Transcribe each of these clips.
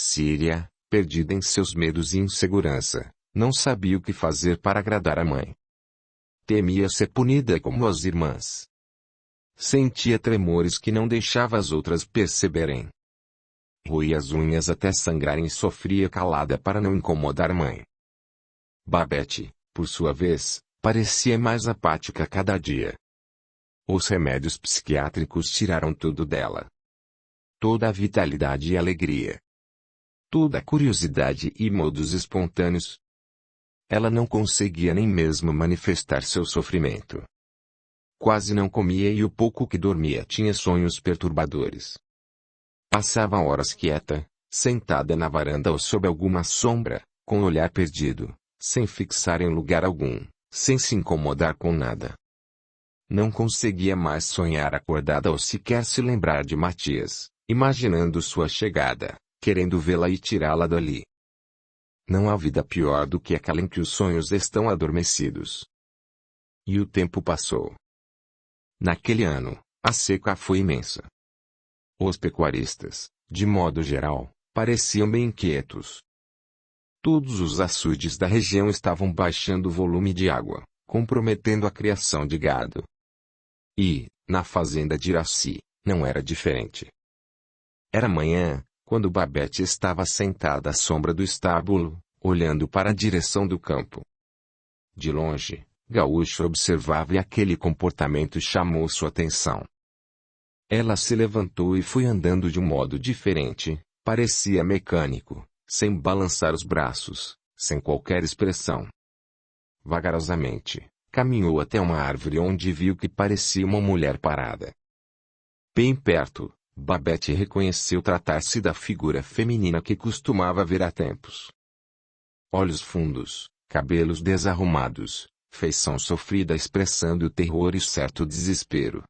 Síria, perdida em seus medos e insegurança, não sabia o que fazer para agradar a mãe. Temia ser punida como as irmãs. Sentia tremores que não deixava as outras perceberem. Roía as unhas até sangrarem e sofria calada para não incomodar a mãe. Babette, por sua vez, parecia mais apática cada dia. Os remédios psiquiátricos tiraram tudo dela. Toda a vitalidade e alegria. Toda a curiosidade e modos espontâneos. Ela não conseguia nem mesmo manifestar seu sofrimento. Quase não comia e o pouco que dormia tinha sonhos perturbadores. Passava horas quieta, sentada na varanda ou sob alguma sombra, com o olhar perdido, sem fixar em lugar algum, sem se incomodar com nada. Não conseguia mais sonhar acordada ou sequer se lembrar de Matias, imaginando sua chegada, querendo vê-la e tirá-la dali. Não há vida pior do que aquela em que os sonhos estão adormecidos. E o tempo passou. Naquele ano, a seca foi imensa. Os pecuaristas, de modo geral, pareciam bem inquietos. Todos os açudes da região estavam baixando o volume de água, comprometendo a criação de gado. E, na fazenda de Iraci, não era diferente. Era manhã, quando Babette estava sentada à sombra do estábulo, olhando para a direção do campo. De longe, Gaúcho observava e aquele comportamento chamou sua atenção. Ela se levantou e foi andando de um modo diferente, parecia mecânico, sem balançar os braços, sem qualquer expressão. Vagarosamente, caminhou até uma árvore onde viu que parecia uma mulher parada. Bem perto, Babette reconheceu tratar-se da figura feminina que costumava ver há tempos. Olhos fundos, cabelos desarrumados, feição sofrida expressando terror e certo desespero.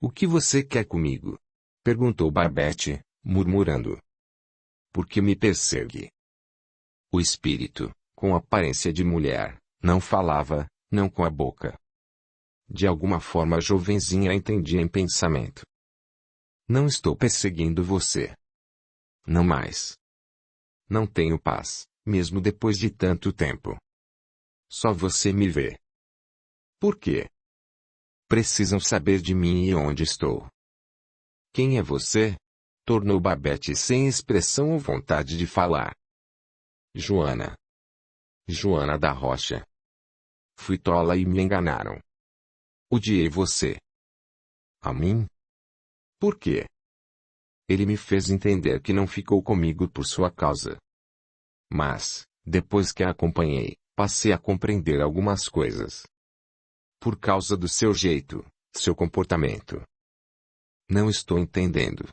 "O que você quer comigo?" perguntou Babette, murmurando. "Por que me persegue?" O espírito, com aparência de mulher, não falava, não com a boca. De alguma forma a jovenzinha entendia em pensamento. "Não estou perseguindo você. Não mais. Não tenho paz, mesmo depois de tanto tempo. Só você me vê." "Por quê?" "Precisam saber de mim e onde estou." "Quem é você?" tornou Babette sem expressão ou vontade de falar. "Joana. Joana da Rocha. Fui tola e me enganaram. Odiei você." "A mim? Por quê?" "Ele me fez entender que não ficou comigo por sua causa. Mas, depois que a acompanhei, passei a compreender algumas coisas. Por causa do seu jeito, seu comportamento." "Não estou entendendo."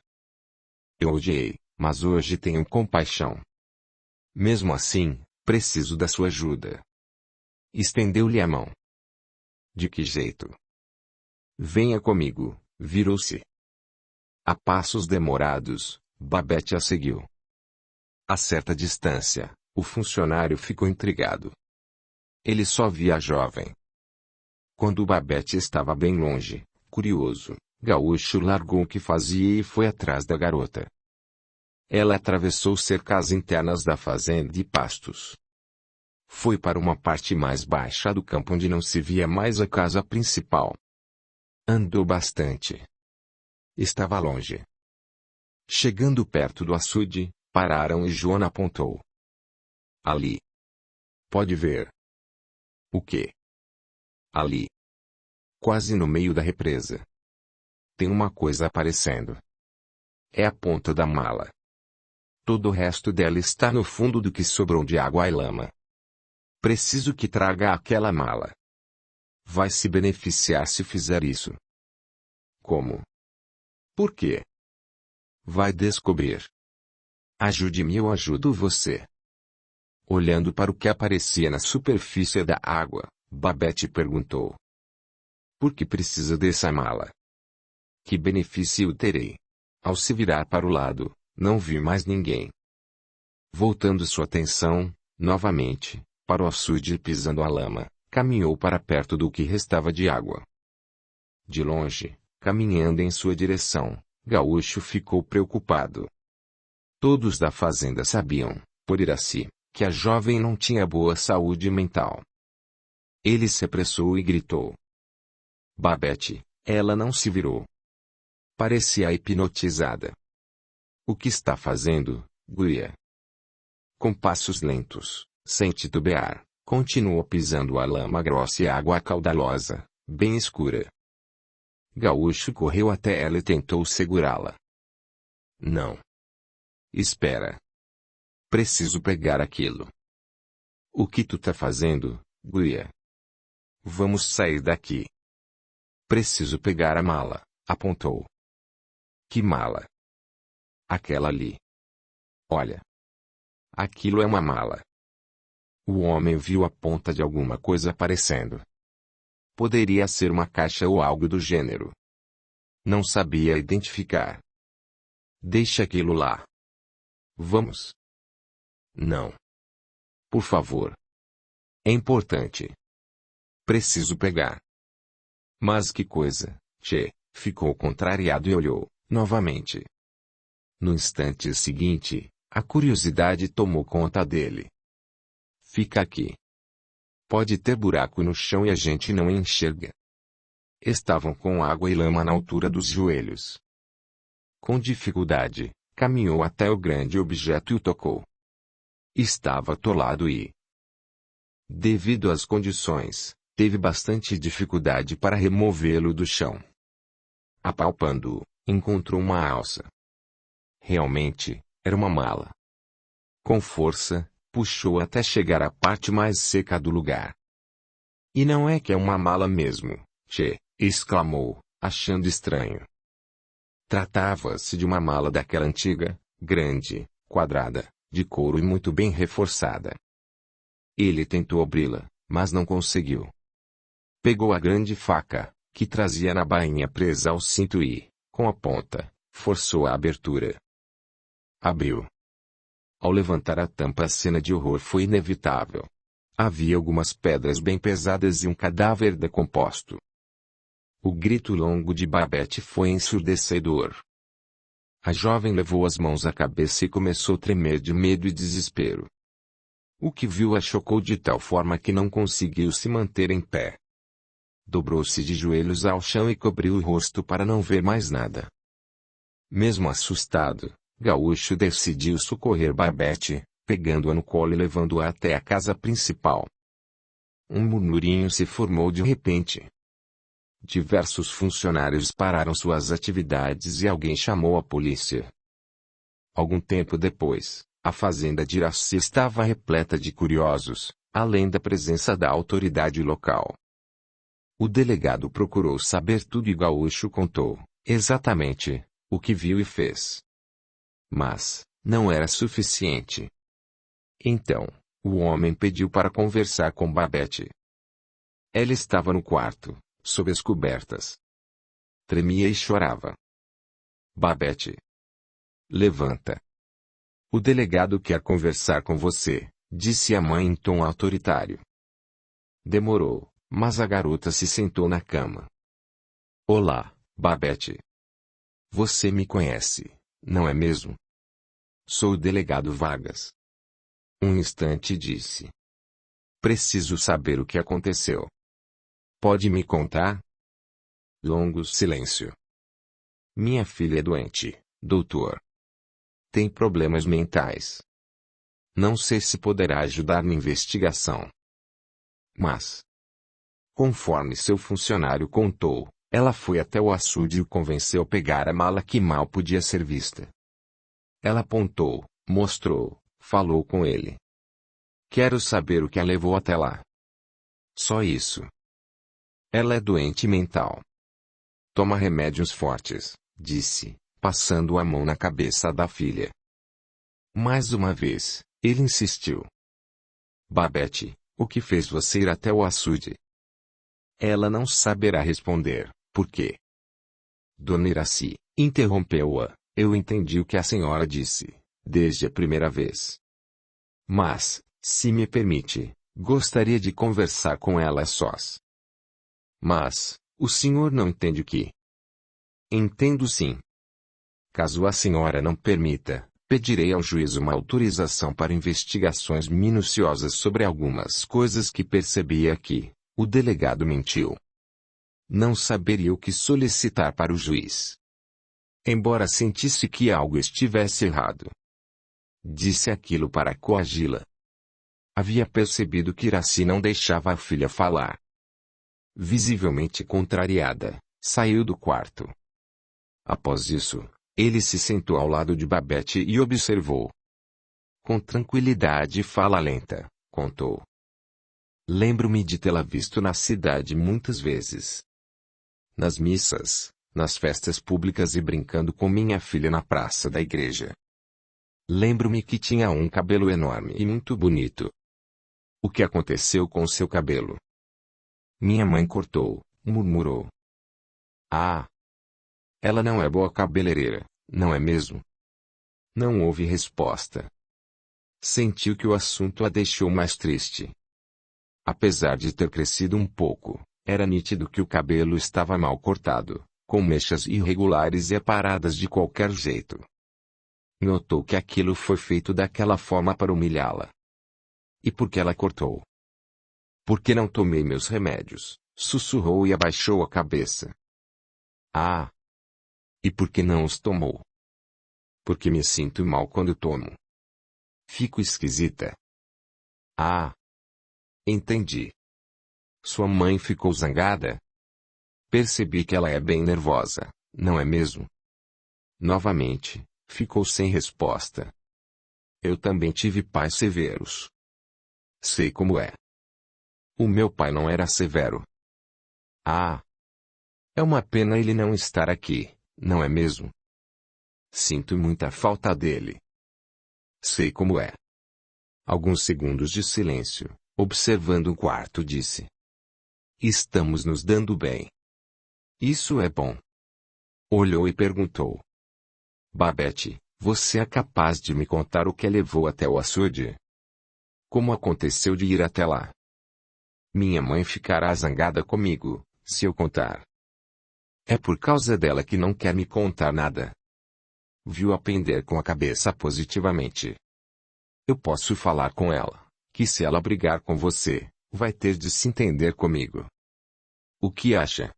"Eu odiei, mas hoje tenho compaixão. Mesmo assim, preciso da sua ajuda." Estendeu-lhe a mão. "De que jeito?" "Venha comigo." Virou-se. A passos demorados, Babette a seguiu. A certa distância, o funcionário ficou intrigado. Ele só via a jovem. Quando Babette estava bem longe, curioso, Gaúcho largou o que fazia e foi atrás da garota. Ela atravessou cercas internas da fazenda de pastos. Foi para uma parte mais baixa do campo onde não se via mais a casa principal. Andou bastante. Estava longe. Chegando perto do açude, pararam e Joana apontou. "Ali. Pode ver." "O quê?" "Ali. Quase no meio da represa. Tem uma coisa aparecendo. É a ponta da mala. Todo o resto dela está no fundo do que sobrou de água e lama. Preciso que traga aquela mala. Vai se beneficiar se fizer isso." "Como?" "Por quê?" "Vai descobrir." "Ajude-me ou ajudo você." Olhando para o que aparecia na superfície da água, Babette perguntou. "Por que precisa dessa mala?" "Que benefício terei?" Ao se virar para o lado, não vi mais ninguém. Voltando sua atenção, novamente, para o açude e pisando a lama, caminhou para perto do que restava de água. De longe, caminhando em sua direção, Gaúcho ficou preocupado. Todos da fazenda sabiam, por Iraci, que a jovem não tinha boa saúde mental. Ele se apressou e gritou. Babette, ela não se virou. Parecia hipnotizada. O que está fazendo, guria? Com passos lentos, sem titubear, continuou pisando a lama grossa e a água caudalosa, bem escura. Gaúcho correu até ela e tentou segurá-la. Não. Espera. Preciso pegar aquilo. O que tu tá fazendo, guria? Vamos sair daqui. Preciso pegar a mala, apontou. Que mala? Aquela ali. Olha. Aquilo é uma mala. O homem viu a ponta de alguma coisa aparecendo. Poderia ser uma caixa ou algo do gênero. Não sabia identificar. Deixa aquilo lá. Vamos. Não. Por favor. É importante. Preciso pegar. Mas que coisa, tchê, ficou contrariado e olhou, novamente. No instante seguinte, a curiosidade tomou conta dele. Fica aqui. Pode ter buraco no chão e a gente não enxerga. Estavam com água e lama na altura dos joelhos. Com dificuldade, caminhou até o grande objeto e o tocou. Estava atolado e, devido às condições, teve bastante dificuldade para removê-lo do chão. Apalpando-o, encontrou uma alça. Realmente, era uma mala. Com força, puxou até chegar à parte mais seca do lugar. E não é que é uma mala mesmo, tchê, exclamou, achando estranho. Tratava-se de uma mala daquela antiga, grande, quadrada, de couro e muito bem reforçada. Ele tentou abri-la, mas não conseguiu. Pegou a grande faca, que trazia na bainha presa ao cinto e, com a ponta, forçou a abertura. Abriu. Ao levantar a tampa, a cena de horror foi inevitável. Havia algumas pedras bem pesadas e um cadáver decomposto. O grito longo de Babette foi ensurdecedor. A jovem levou as mãos à cabeça e começou a tremer de medo e desespero. O que viu a chocou de tal forma que não conseguiu se manter em pé. Dobrou-se de joelhos ao chão e cobriu o rosto para não ver mais nada. Mesmo assustado, Gaúcho decidiu socorrer Babette, pegando-a no colo e levando-a até a casa principal. Um murmurinho se formou de repente. Diversos funcionários pararam suas atividades e alguém chamou a polícia. Algum tempo depois, a fazenda de Iraci estava repleta de curiosos, além da presença da autoridade local. O delegado procurou saber tudo e Gaúcho contou, exatamente, o que viu e fez. Mas, não era suficiente. Então, o homem pediu para conversar com Babette. Ela estava no quarto, sob as cobertas. Tremia e chorava. Babette. Levanta. O delegado quer conversar com você, disse a mãe em tom autoritário. Demorou, mas a garota se sentou na cama. Olá, Babette. Você me conhece, não é mesmo? Sou o delegado Vargas. Um instante disse. Preciso saber o que aconteceu. Pode me contar? Longo silêncio. Minha filha é doente, doutor. Tem problemas mentais. Não sei se poderá ajudar na investigação. Mas, conforme seu funcionário contou, ela foi até o açude e o convenceu a pegar a mala que mal podia ser vista. Ela apontou, mostrou, falou com ele. Quero saber o que a levou até lá. Só isso. Ela é doente mental. Toma remédios fortes, disse, passando a mão na cabeça da filha. Mais uma vez, ele insistiu. Babette, o que fez você ir até o açude? Ela não saberá responder, por quê? Dona Iraci, interrompeu-a, eu entendi o que a senhora disse, desde a primeira vez. Mas, se me permite, gostaria de conversar com ela a sós. Mas, o senhor não entende o que? Entendo sim. Caso a senhora não permita, Pedirei ao juiz uma autorização para investigações minuciosas sobre algumas coisas que percebi aqui. O delegado mentiu. Não saberia o que solicitar para o juiz. Embora sentisse que algo estivesse errado. Disse aquilo para coagi-la. Havia percebido que Iraci não deixava a filha falar. Visivelmente contrariada, saiu do quarto. Após isso, ele se sentou ao lado de Babette e observou. Com tranquilidade e fala lenta, contou. Lembro-me de tê-la visto na cidade muitas vezes. Nas missas, nas festas públicas e brincando com minha filha na praça da igreja. Lembro-me que tinha um cabelo enorme e muito bonito. O que aconteceu com seu cabelo? Minha mãe cortou, murmurou. Ah! Ela não é boa cabeleireira, não é mesmo? Não houve resposta. Sentiu que o assunto a deixou mais triste. Apesar de ter crescido um pouco, era nítido que o cabelo estava mal cortado, com mechas irregulares e aparadas de qualquer jeito. Notou que aquilo foi feito daquela forma para humilhá-la. E por que ela cortou? Porque não tomei meus remédios, sussurrou e abaixou a cabeça. Ah! E por que não os tomou? Porque me sinto mal quando tomo. Fico esquisita. Ah! Entendi. Sua mãe ficou zangada? Percebi que ela é bem nervosa, não é mesmo? Novamente, ficou sem resposta. Eu também tive pais severos. Sei como é. O meu pai não era severo. Ah! É uma pena ele não estar aqui, não é mesmo? Sinto muita falta dele. Sei como é. Alguns segundos de silêncio, observando o quarto, disse. Estamos nos dando bem. Isso é bom. Olhou e perguntou. Babette, você é capaz de me contar o que a levou até o açude? Como aconteceu de ir até lá? Minha mãe ficará zangada comigo, se eu contar. É por causa dela que não quer me contar nada. Viu-a pender com a cabeça positivamente. Eu posso falar com ela, que se ela brigar com você, vai ter de se entender comigo. O que acha?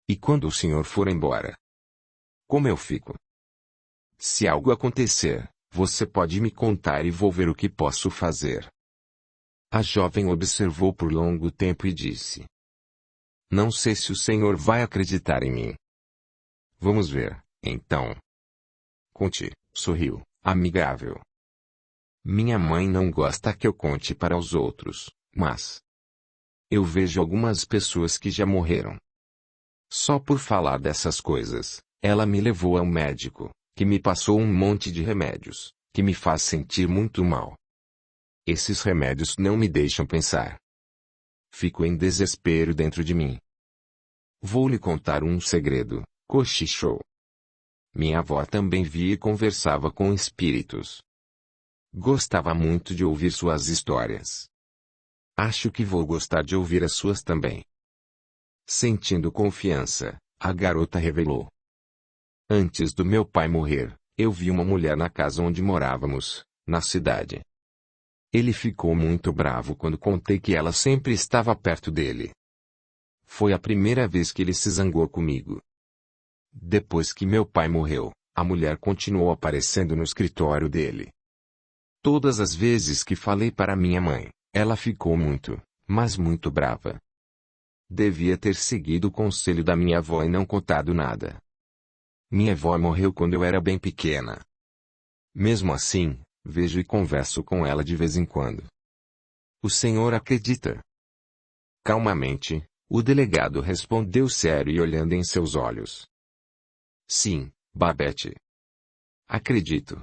E quando o senhor for embora? Como eu fico? Se algo acontecer, você pode me contar e vou ver o que posso fazer. A jovem observou por longo tempo e disse. Não sei se o senhor vai acreditar em mim. Vamos ver, então. Conte, sorriu, amigável. Minha mãe não gosta que eu conte para os outros, mas... Eu vejo algumas pessoas que já morreram. Só por falar dessas coisas, ela me levou ao médico, que me passou um monte de remédios, que me faz sentir muito mal. Esses remédios não me deixam pensar. Fico em desespero dentro de mim. Vou lhe contar um segredo, cochichou. Minha avó também via e conversava com espíritos. Gostava muito de ouvir suas histórias. Acho que vou gostar de ouvir as suas também. Sentindo confiança, a garota revelou. Antes do meu pai morrer, eu vi uma mulher na casa onde morávamos, na cidade. Ele ficou muito bravo quando contei que ela sempre estava perto dele. Foi a primeira vez que ele se zangou comigo. Depois que meu pai morreu, a mulher continuou aparecendo no escritório dele. Todas as vezes que falei para minha mãe, ela ficou muito, mas muito brava. Devia ter seguido o conselho da minha avó e não contado nada. Minha avó morreu quando eu era bem pequena. Mesmo assim, vejo e converso com ela de vez em quando. O senhor acredita? Calmamente, o delegado respondeu sério e olhando em seus olhos. Sim, Babette. Acredito.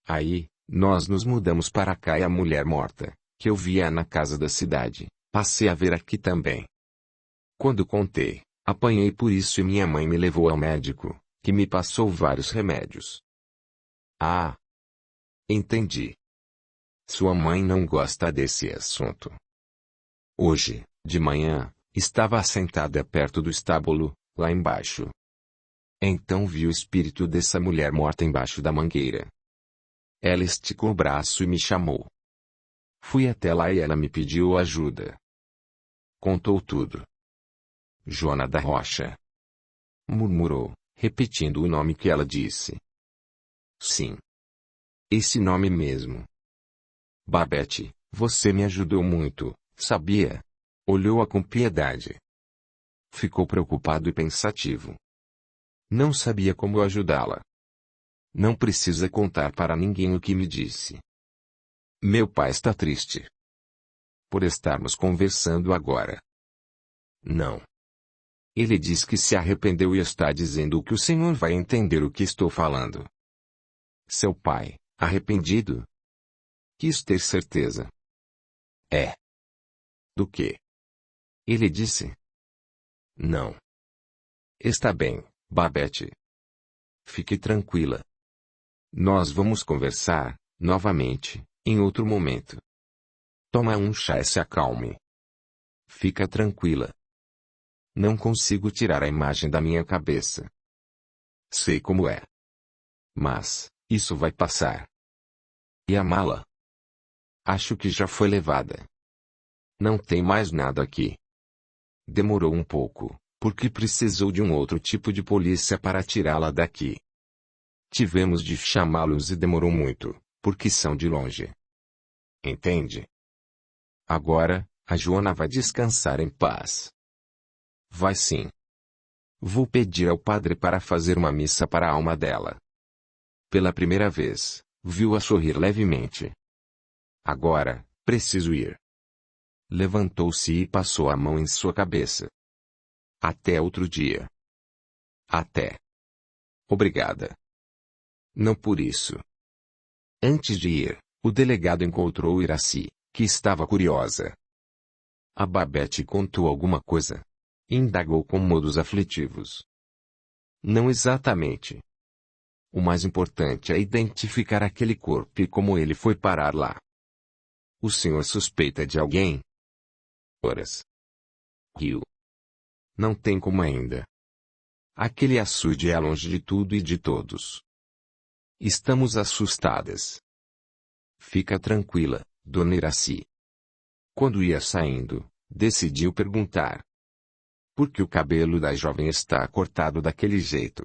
Aí, nós nos mudamos para cá e a mulher morta, que eu via na casa da cidade, passei a ver aqui também. Quando contei, apanhei por isso e minha mãe me levou ao médico, que me passou vários remédios. Ah! Entendi. Sua mãe não gosta desse assunto. Hoje, de manhã, estava sentada perto do estábulo, lá embaixo. Então vi o espírito dessa mulher morta embaixo da mangueira. Ela esticou o braço e me chamou. Fui até lá e ela me pediu ajuda. Contou tudo. Joana da Rocha. Murmurou, repetindo o nome que ela disse. Sim. Esse nome mesmo. Babette, você me ajudou muito, sabia? Olhou-a com piedade. Ficou preocupado e pensativo. Não sabia como ajudá-la. Não precisa contar para ninguém o que me disse. Meu pai está triste. Por estarmos conversando agora. Não. Ele diz que se arrependeu e está dizendo que o senhor vai entender o que estou falando. Seu pai, arrependido? Quis ter certeza. É. Do quê? Ele disse. Não. Está bem, Babette. Fique tranquila. Nós vamos conversar, novamente, em outro momento. Toma um chá e se acalme. Fica tranquila. Não consigo tirar a imagem da minha cabeça. Sei como é. Mas, isso vai passar. E a mala? Acho que já foi levada. Não tem mais nada aqui. Demorou um pouco, porque precisou de um outro tipo de polícia para tirá-la daqui. Tivemos de chamá-los e demorou muito, porque são de longe. Entende? Agora, a Joana vai descansar em paz. Vai sim. Vou pedir ao padre para fazer uma missa para a alma dela. Pela primeira vez, viu-a sorrir levemente. Agora, preciso ir. Levantou-se e passou a mão em sua cabeça. Até outro dia. Até. Obrigada. Não por isso. Antes de ir, o delegado encontrou Iraci, que estava curiosa. A Babette contou alguma coisa? Indagou com modos aflitivos. Não exatamente. O mais importante é identificar aquele corpo e como ele foi parar lá. O senhor suspeita de alguém? Horas. Riu. Não tem como ainda. Aquele açude é longe de tudo e de todos. Estamos assustadas. Fica tranquila, dona Iraci. Quando ia saindo, decidiu perguntar. Por que o cabelo da jovem está cortado daquele jeito?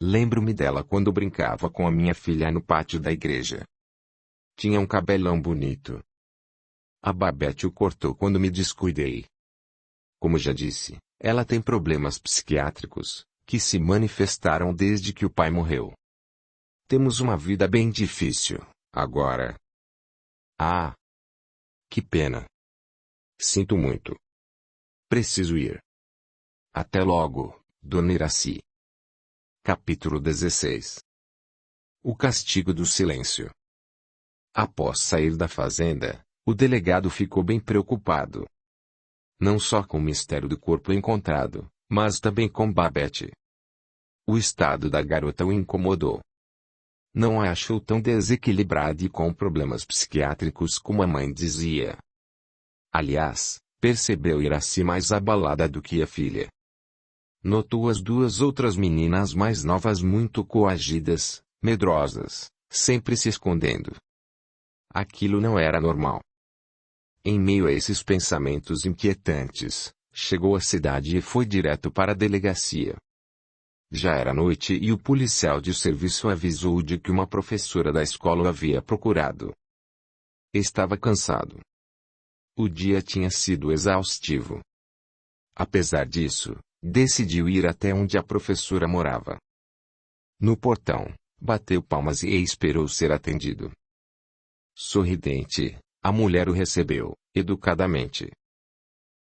Lembro-me dela quando brincava com a minha filha no pátio da igreja. Tinha um cabelão bonito. A Babette o cortou quando me descuidei. Como já disse, ela tem problemas psiquiátricos, que se manifestaram desde que o pai morreu. Temos uma vida bem difícil, agora. Ah! Que pena. Sinto muito. Preciso ir. Até logo, dona Iraci. Capítulo 16. O castigo do silêncio. Após sair da fazenda, o delegado ficou bem preocupado. Não só com o mistério do corpo encontrado, mas também com Babette. O estado da garota o incomodou. Não a achou tão desequilibrada e com problemas psiquiátricos como a mãe dizia. Aliás, percebeu Iraci mais abalada do que a filha. Notou as duas outras meninas mais novas muito coagidas, medrosas, sempre se escondendo. Aquilo não era normal. Em meio a esses pensamentos inquietantes, chegou à cidade e foi direto para a delegacia. Já era noite e o policial de serviço avisou de que uma professora da escola o havia procurado. Estava cansado. O dia tinha sido exaustivo. Apesar disso, decidiu ir até onde a professora morava. No portão, bateu palmas e esperou ser atendido. Sorridente, a mulher o recebeu, educadamente.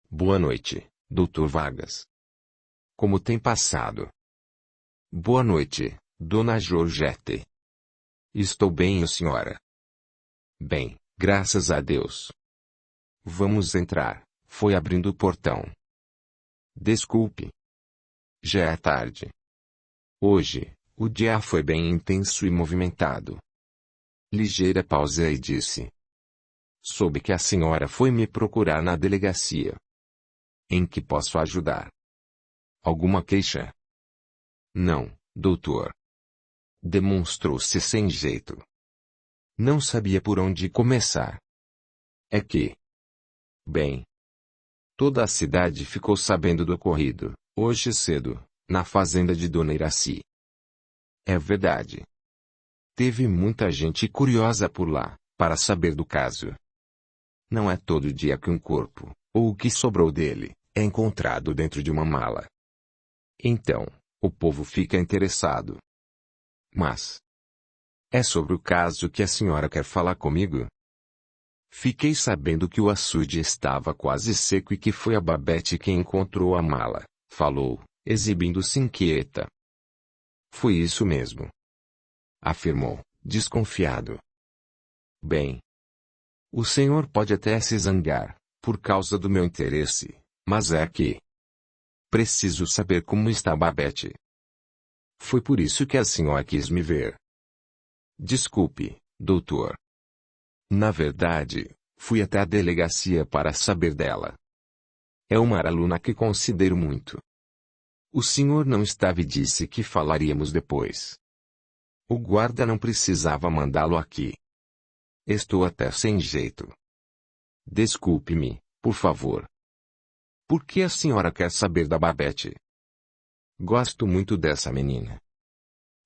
Boa noite, Dr. Vargas. Como tem passado? Boa noite, Dona Georgette. Estou bem, senhora? Bem, graças a Deus. Vamos entrar, foi abrindo o portão. Desculpe. Já é tarde. Hoje, o dia foi bem intenso e movimentado. Ligeira pausa e disse. Soube que a senhora foi me procurar na delegacia. Em que posso ajudar? Alguma queixa? Não, doutor. Demonstrou-se sem jeito. Não sabia por onde começar. É que... Bem... Toda a cidade ficou sabendo do ocorrido, hoje cedo, na fazenda de Dona Iraci. É verdade. Teve muita gente curiosa por lá, para saber do caso. Não é todo dia que um corpo, ou o que sobrou dele, é encontrado dentro de uma mala. Então, o povo fica interessado. Mas... É sobre o caso que a senhora quer falar comigo? Fiquei sabendo que o açude estava quase seco e que foi a Babette quem encontrou a mala, falou, exibindo-se inquieta. Foi isso mesmo. Afirmou, desconfiado. Bem. O senhor pode até se zangar, por causa do meu interesse, mas é que... Preciso saber como está a Babette. Foi por isso que a senhora quis me ver. Desculpe, doutor. Na verdade, fui até a delegacia para saber dela. É uma aluna que considero muito. O senhor não estava e disse que falaríamos depois. O guarda não precisava mandá-lo aqui. Estou até sem jeito. Desculpe-me, por favor. Por que a senhora quer saber da Babette? Gosto muito dessa menina.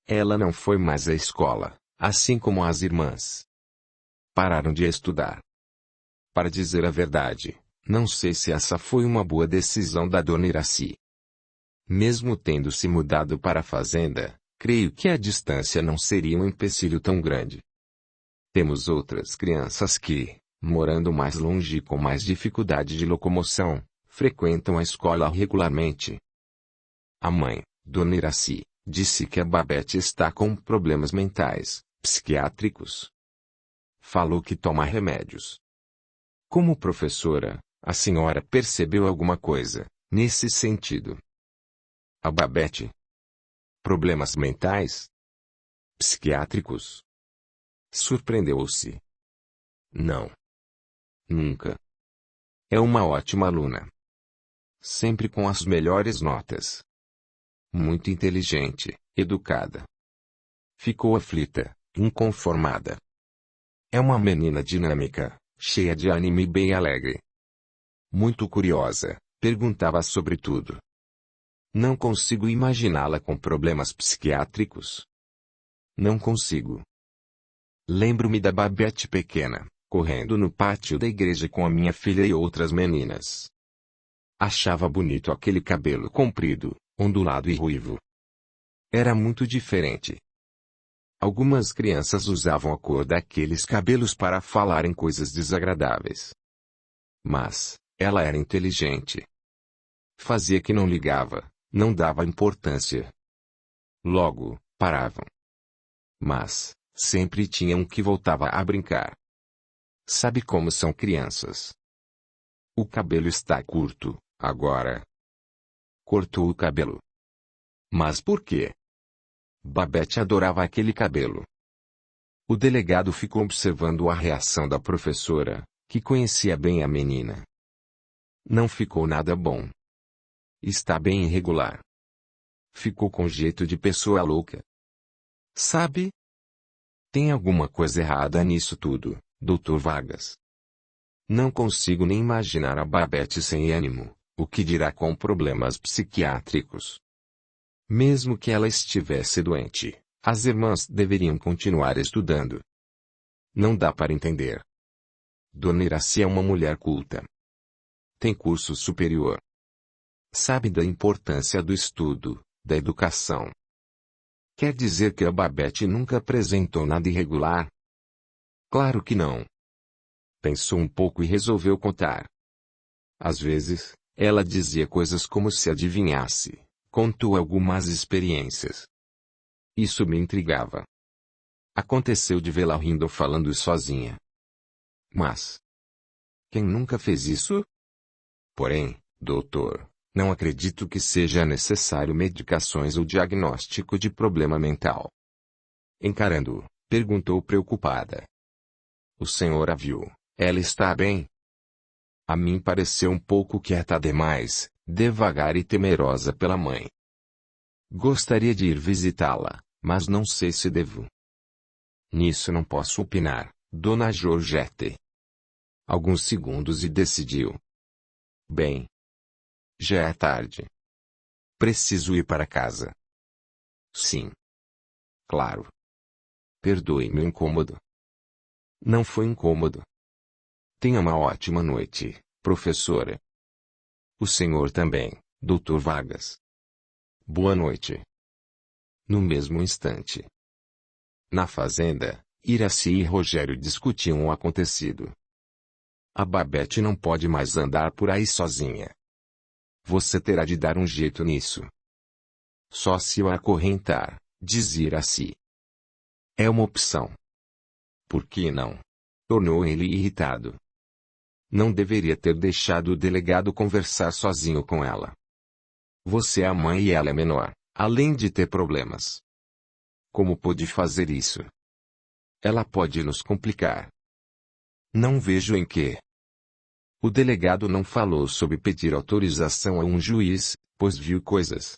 Ela não foi mais à escola, assim como as irmãs. Pararam de estudar. Para dizer a verdade, não sei se essa foi uma boa decisão da Dona Iraci. Mesmo tendo se mudado para a fazenda, creio que a distância não seria um empecilho tão grande. Temos outras crianças que, morando mais longe e com mais dificuldade de locomoção, frequentam a escola regularmente. A mãe, Dona Iraci, disse que a Babette está com problemas mentais, psiquiátricos. Falou que toma remédios. Como professora, a senhora percebeu alguma coisa, nesse sentido? A Babette? Problemas mentais? Psiquiátricos? Surpreendeu-se. Não. Nunca. É uma ótima aluna. Sempre com as melhores notas. Muito inteligente, educada. Ficou aflita, inconformada. É uma menina dinâmica, cheia de ânimo e bem alegre. Muito curiosa, perguntava sobre tudo. Não consigo imaginá-la com problemas psiquiátricos. Não consigo. Lembro-me da Babette pequena, correndo no pátio da igreja com a minha filha e outras meninas. Achava bonito aquele cabelo comprido, ondulado e ruivo. Era muito diferente. Algumas crianças usavam a cor daqueles cabelos para falar em coisas desagradáveis. Mas, ela era inteligente. Fazia que não ligava, não dava importância. Logo, paravam. Mas, sempre tinha um que voltava a brincar. Sabe como são crianças? O cabelo está curto, agora. Cortou o cabelo. Mas por quê? Babette adorava aquele cabelo. O delegado ficou observando a reação da professora, que conhecia bem a menina. Não ficou nada bom. Está bem irregular. Ficou com jeito de pessoa louca. Sabe? Tem alguma coisa errada nisso tudo, Dr. Vargas. Não consigo nem imaginar a Babette sem ânimo, o que dirá com problemas psiquiátricos. Mesmo que ela estivesse doente, as irmãs deveriam continuar estudando. Não dá para entender. Dona Iraci é uma mulher culta. Tem curso superior. Sabe da importância do estudo, da educação. Quer dizer que a Babette nunca apresentou nada irregular? Claro que não. Pensou um pouco e resolveu contar. Às vezes, ela dizia coisas como se adivinhasse. Contou algumas experiências. Isso me intrigava. Aconteceu de vê-la rindo ou falando sozinha. Mas... quem nunca fez isso? Porém, doutor, não acredito que seja necessário medicações ou diagnóstico de problema mental. Encarando-o, perguntou preocupada. O senhor a viu, ela está bem? A mim pareceu um pouco quieta demais, devagar e temerosa pela mãe. Gostaria de ir visitá-la, mas não sei se devo. Nisso não posso opinar, dona Georgette. Alguns segundos e decidiu. Bem. Já é tarde. Preciso ir para casa. Sim. Claro. Perdoe-me o incômodo. Não foi incômodo. Tenha uma ótima noite, professora. O senhor também, Dr. Vargas. Boa noite. No mesmo instante. Na fazenda, Iracy e Rogério discutiam o acontecido. A Babette não pode mais andar por aí sozinha. Você terá de dar um jeito nisso. Só se o acorrentar, dizia Iracy. É uma opção. Por que não? Tornou ele irritado. Não deveria ter deixado o delegado conversar sozinho com ela. Você é a mãe e ela é menor, além de ter problemas. Como pôde fazer isso? Ela pode nos complicar. Não vejo em que. O delegado não falou sobre pedir autorização a um juiz, pois viu coisas.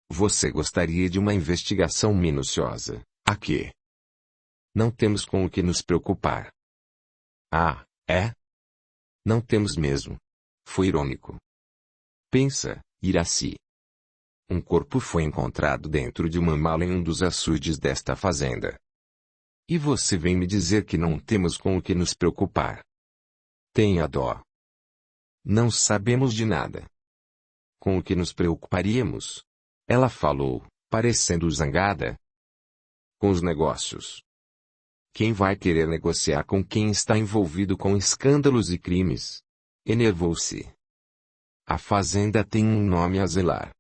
Você gostaria de uma investigação minuciosa, a quê? Não temos com o que nos preocupar. Ah, é? Não temos mesmo. Foi irônico. Pensa, Iracy. Um corpo foi encontrado dentro de uma mala em um dos açudes desta fazenda. E você vem me dizer que não temos com o que nos preocupar. Tenha dó. Não sabemos de nada. Com o que nos preocuparíamos? Ela falou, parecendo zangada. Com os negócios. Quem vai querer negociar com quem está envolvido com escândalos e crimes? Enervou-se. A fazenda tem um nome a zelar.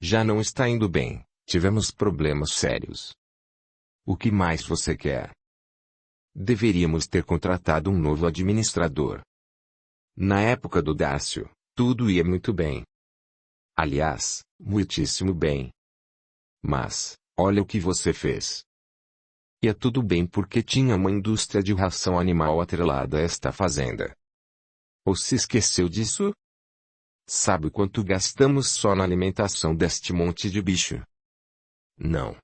Já não está indo bem, tivemos problemas sérios. O que mais você quer? Deveríamos ter contratado um novo administrador. Na época do Dácio, tudo ia muito bem. Aliás, muitíssimo bem. Mas, olha o que você fez. Ia tudo bem porque tinha uma indústria de ração animal atrelada a esta fazenda. Ou se esqueceu disso? Sabe quanto gastamos só na alimentação deste monte de bicho? Não.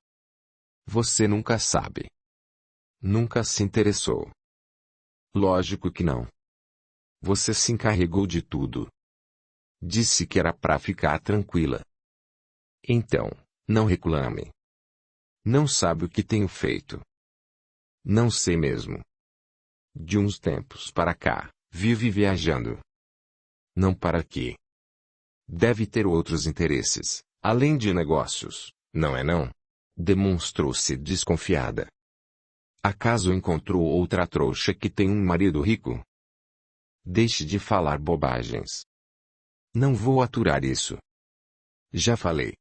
Você nunca sabe. Nunca se interessou. Lógico que não. Você se encarregou de tudo. Disse que era para ficar tranquila. Então, não reclame. Não sabe o que tenho feito. Não sei mesmo. De uns tempos para cá, vive viajando. Não para quê? Deve ter outros interesses, além de negócios, não é não? Demonstrou-se desconfiada. Acaso encontrou outra trouxa que tem um marido rico? Deixe de falar bobagens. Não vou aturar isso. Já falei.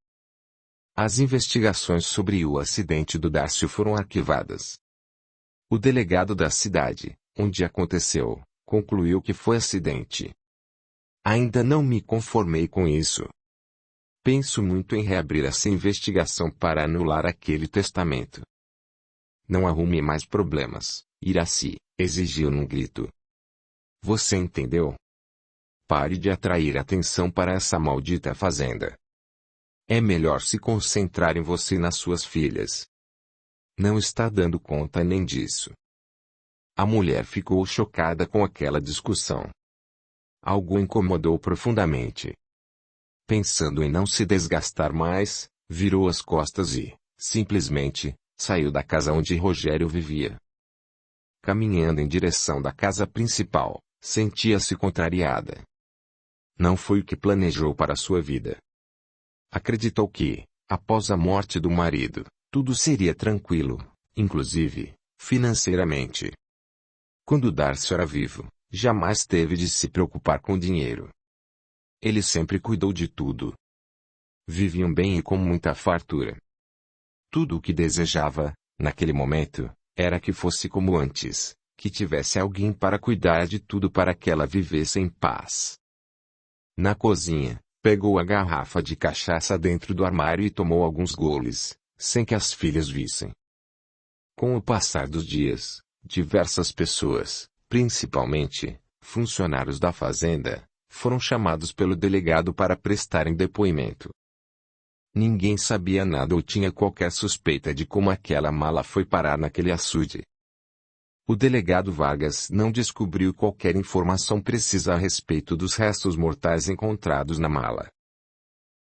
As investigações sobre o acidente do Dácio foram arquivadas. O delegado da cidade, onde aconteceu, concluiu que foi acidente. Ainda não me conformei com isso. Penso muito em reabrir essa investigação para anular aquele testamento. Não arrume mais problemas, Iracy, exigiu num grito. Você entendeu? Pare de atrair atenção para essa maldita fazenda. É melhor se concentrar em você e nas suas filhas. Não está dando conta nem disso. A mulher ficou chocada com aquela discussão. Algo a incomodou profundamente. Pensando em não se desgastar mais, virou as costas e, simplesmente, saiu da casa onde Rogério vivia. Caminhando em direção da casa principal, sentia-se contrariada. Não foi o que planejou para sua vida. Acreditou que, após a morte do marido, tudo seria tranquilo, inclusive, financeiramente. Quando Darcy era vivo, jamais teve de se preocupar com dinheiro. Ele sempre cuidou de tudo. Viviam bem e com muita fartura. Tudo o que desejava, naquele momento, era que fosse como antes, que tivesse alguém para cuidar de tudo para que ela vivesse em paz. Na cozinha, pegou a garrafa de cachaça dentro do armário e tomou alguns goles, sem que as filhas vissem. Com o passar dos dias, diversas pessoas, principalmente, funcionários da fazenda, foram chamados pelo delegado para prestarem depoimento. Ninguém sabia nada ou tinha qualquer suspeita de como aquela mala foi parar naquele açude. O delegado Vargas não descobriu qualquer informação precisa a respeito dos restos mortais encontrados na mala.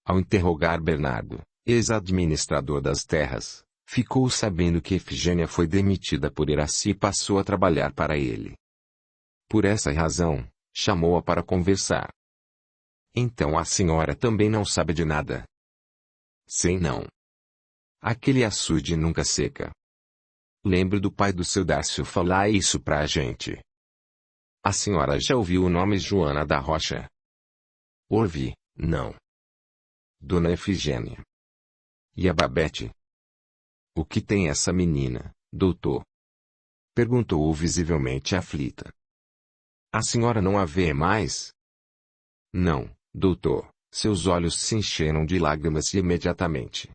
Ao interrogar Bernardo, ex-administrador das terras, ficou sabendo que Efigênia foi demitida por Iraci e passou a trabalhar para ele. Por essa razão, chamou-a para conversar. Então a senhora também não sabe de nada? Sei não. Aquele açude nunca seca. Lembro do pai do seu Dácio falar isso pra a gente. A senhora já ouviu o nome Joana da Rocha? Ouvi, não. Dona Efigênia. E a Babete? O que tem essa menina, doutor? Perguntou visivelmente aflita. A senhora não a vê mais? Não, doutor. Seus olhos se encheram de lágrimas imediatamente.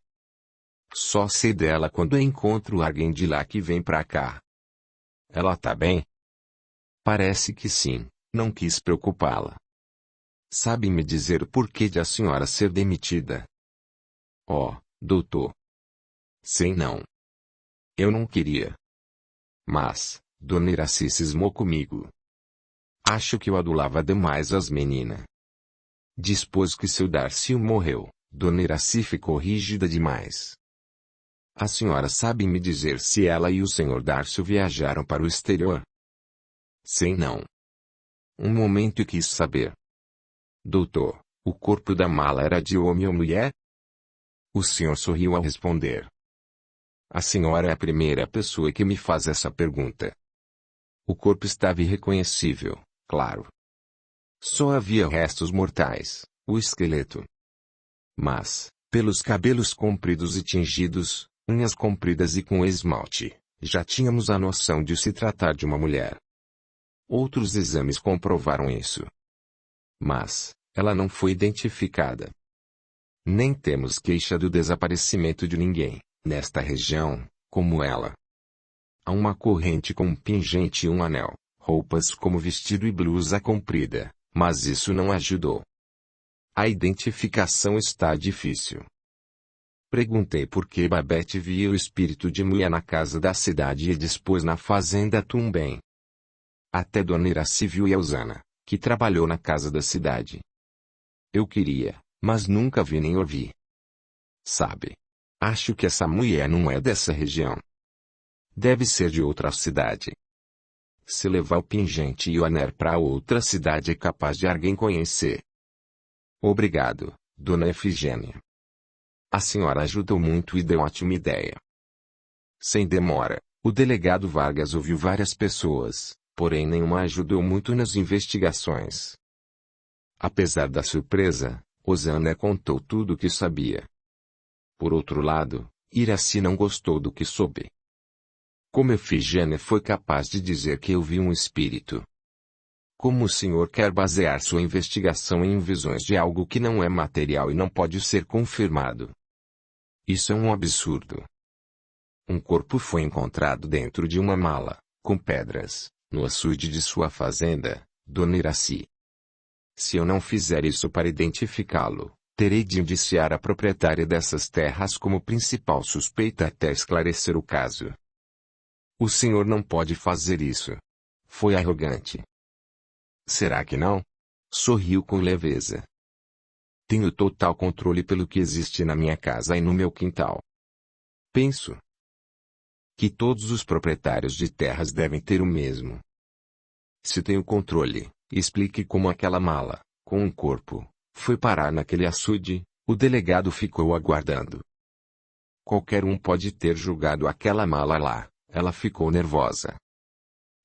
Só sei dela quando encontro alguém de lá que vem pra cá. Ela tá bem? Parece que sim, não quis preocupá-la. Sabe me dizer o porquê de a senhora ser demitida? Oh, doutor. Sei não. Eu não queria. Mas, Dona Iraci cismou comigo. Acho que eu adulava demais as meninas. Depois que seu Darcio morreu, Dona Iraci ficou rígida demais. A senhora sabe me dizer se ela e o senhor Darcio viajaram para o exterior? Sei não. Um momento e quis saber. Doutor, o corpo da mala era de homem ou mulher? O senhor sorriu ao responder. A senhora é a primeira pessoa que me faz essa pergunta. O corpo estava irreconhecível, claro. Só havia restos mortais, o esqueleto. Mas, pelos cabelos compridos e tingidos, unhas compridas e com esmalte, já tínhamos a noção de se tratar de uma mulher. Outros exames comprovaram isso. Mas, ela não foi identificada. Nem temos queixa do desaparecimento de ninguém, nesta região, como ela. Há uma corrente com um pingente e um anel, roupas como vestido e blusa comprida, mas isso não ajudou. A identificação está difícil. Perguntei por que Babete via o espírito de mulher na casa da cidade e depois na fazenda Tumbem. Até Dona Iraci viu Elzana, que trabalhou na casa da cidade. Eu queria, mas nunca vi nem ouvi. Sabe? Acho que essa mulher não é dessa região. Deve ser de outra cidade. Se levar o pingente e o anel para outra cidade é capaz de alguém conhecer. Obrigado, Dona Efigênia. A senhora ajudou muito e deu ótima ideia. Sem demora, o delegado Vargas ouviu várias pessoas, porém nenhuma ajudou muito nas investigações. Apesar da surpresa, Osana contou tudo o que sabia. Por outro lado, Iraci não gostou do que soube. Como Efigênia foi capaz de dizer que eu vi um espírito? Como o senhor quer basear sua investigação em visões de algo que não é material e não pode ser confirmado? Isso é um absurdo. Um corpo foi encontrado dentro de uma mala, com pedras, no açude de sua fazenda, Dona Iraci. Se eu não fizer isso para identificá-lo, terei de indiciar a proprietária dessas terras como principal suspeita até esclarecer o caso. O senhor não pode fazer isso. Foi arrogante. Será que não? Sorriu com leveza. Tenho total controle pelo que existe na minha casa e no meu quintal. Penso que todos os proprietários de terras devem ter o mesmo. Se tenho controle, explique como aquela mala, com um corpo, foi parar naquele açude. O delegado ficou aguardando. Qualquer um pode ter jogado aquela mala lá. Ela ficou nervosa.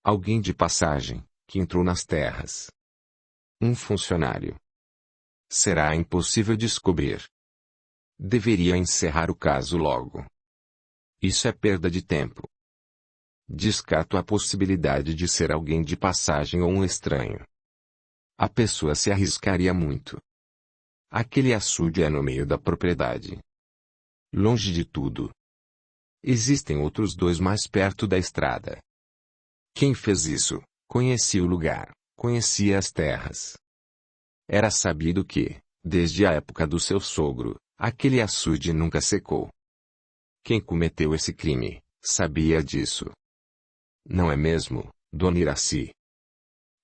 Alguém de passagem, que entrou nas terras. Um funcionário. Será impossível descobrir. Deveria encerrar o caso logo. Isso é perda de tempo. Descarto a possibilidade de ser alguém de passagem ou um estranho. A pessoa se arriscaria muito. Aquele açude é no meio da propriedade. Longe de tudo. Existem outros dois mais perto da estrada. Quem fez isso, conhecia o lugar, conhecia as terras. Era sabido que, desde a época do seu sogro, Aquele açude nunca secou. Quem cometeu esse crime, sabia disso. Não é mesmo, Dona Iraci?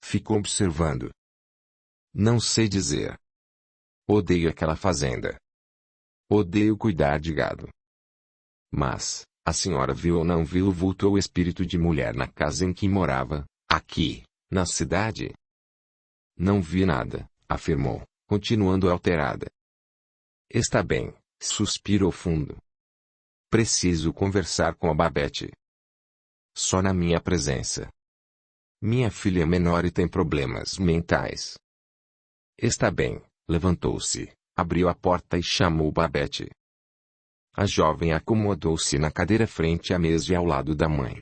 Ficou observando. Não sei dizer. Odeio aquela fazenda. Odeio cuidar de gado. Mas, a senhora viu ou não viu o vulto ou espírito de mulher na casa em que morava, aqui, na cidade? Não vi nada, afirmou, continuando alterada. Está bem, suspirou fundo. Preciso conversar com a Babette. Só na minha presença. Minha filha é menor e tem problemas mentais. Está bem, levantou-se, abriu a porta e chamou Babette. A jovem acomodou-se na cadeira frente à mesa e ao lado da mãe.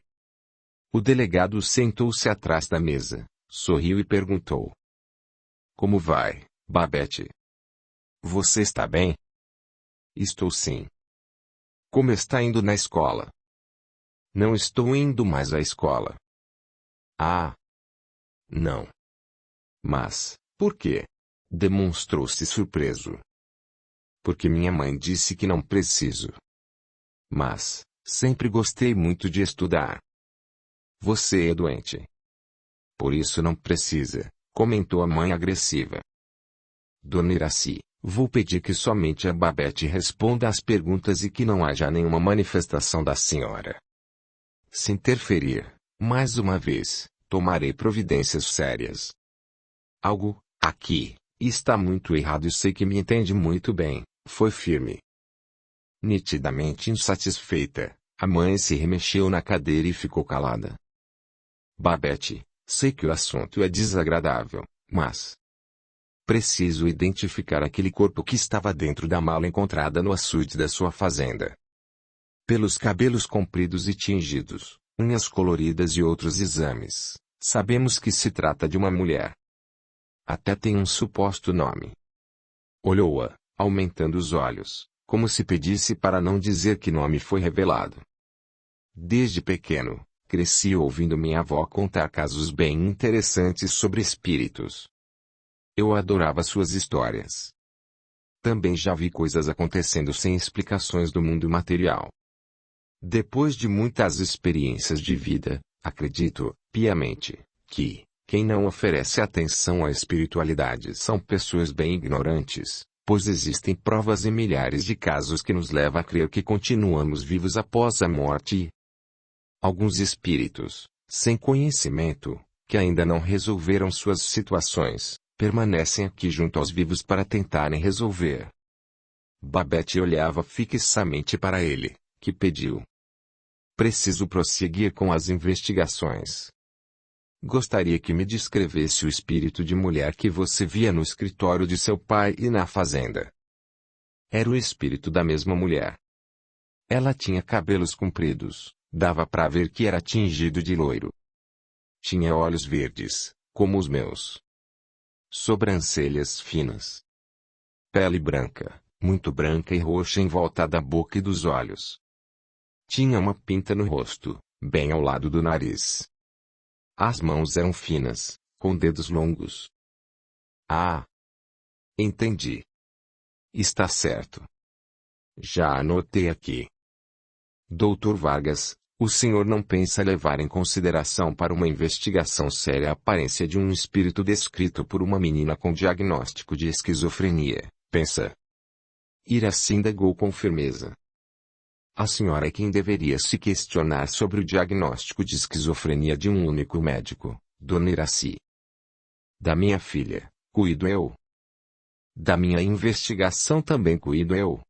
O delegado sentou-se atrás da mesa, sorriu e perguntou. Como vai, Babette? Você está bem? Estou sim. Como está indo na escola? Não estou indo mais à escola. Ah. Não. Mas, por quê? Demonstrou-se surpreso. Porque minha mãe disse que não preciso. Mas, sempre gostei muito de estudar. Você é doente. Por isso não precisa, comentou a mãe agressiva. Dona Iraci, vou pedir que somente a Babette responda às perguntas e que não haja nenhuma manifestação da senhora. Se interferir, mais uma vez, tomarei providências sérias. Algo, aqui, está muito errado e sei que me entende muito bem, foi firme. Nitidamente insatisfeita, a mãe se remexeu na cadeira e ficou calada. Babette, sei que o assunto é desagradável, mas... preciso identificar aquele corpo que estava dentro da mala encontrada no açude da sua fazenda. Pelos cabelos compridos e tingidos, unhas coloridas e outros exames, sabemos que se trata de uma mulher. Até tem um suposto nome. Olhou-a, aumentando os olhos, como se pedisse para não dizer que nome foi revelado. Desde pequeno, cresci ouvindo minha avó contar casos bem interessantes sobre espíritos. Eu adorava suas histórias. Também já vi coisas acontecendo sem explicações do mundo material. Depois de muitas experiências de vida, acredito, piamente, que quem não oferece atenção à espiritualidade são pessoas bem ignorantes, pois existem provas em milhares de casos que nos levam a crer que continuamos vivos após a morte e alguns espíritos, sem conhecimento, que ainda não resolveram suas situações, permanecem aqui junto aos vivos para tentarem resolver. Babette olhava fixamente para ele, que pediu. Preciso prosseguir com as investigações. Gostaria que me descrevesse o espírito de mulher que você via no escritório de seu pai e na fazenda. Era o espírito da mesma mulher. Ela tinha cabelos compridos, dava para ver que era tingido de loiro. Tinha olhos verdes, como os meus. Sobrancelhas finas. Pele branca, muito branca e roxa em volta da boca e dos olhos. Tinha uma pinta no rosto, bem ao lado do nariz. As mãos eram finas, com dedos longos. Ah! Entendi. Está certo. Já anotei aqui. Doutor Vargas, o senhor não pensa levar em consideração para uma investigação séria a aparência de um espírito descrito por uma menina com diagnóstico de esquizofrenia, pensa? Iraci indagou com firmeza. A senhora é quem deveria se questionar sobre o diagnóstico de esquizofrenia de um único médico, Dona Iraci. Da minha filha, cuido eu. Da minha investigação também cuido eu.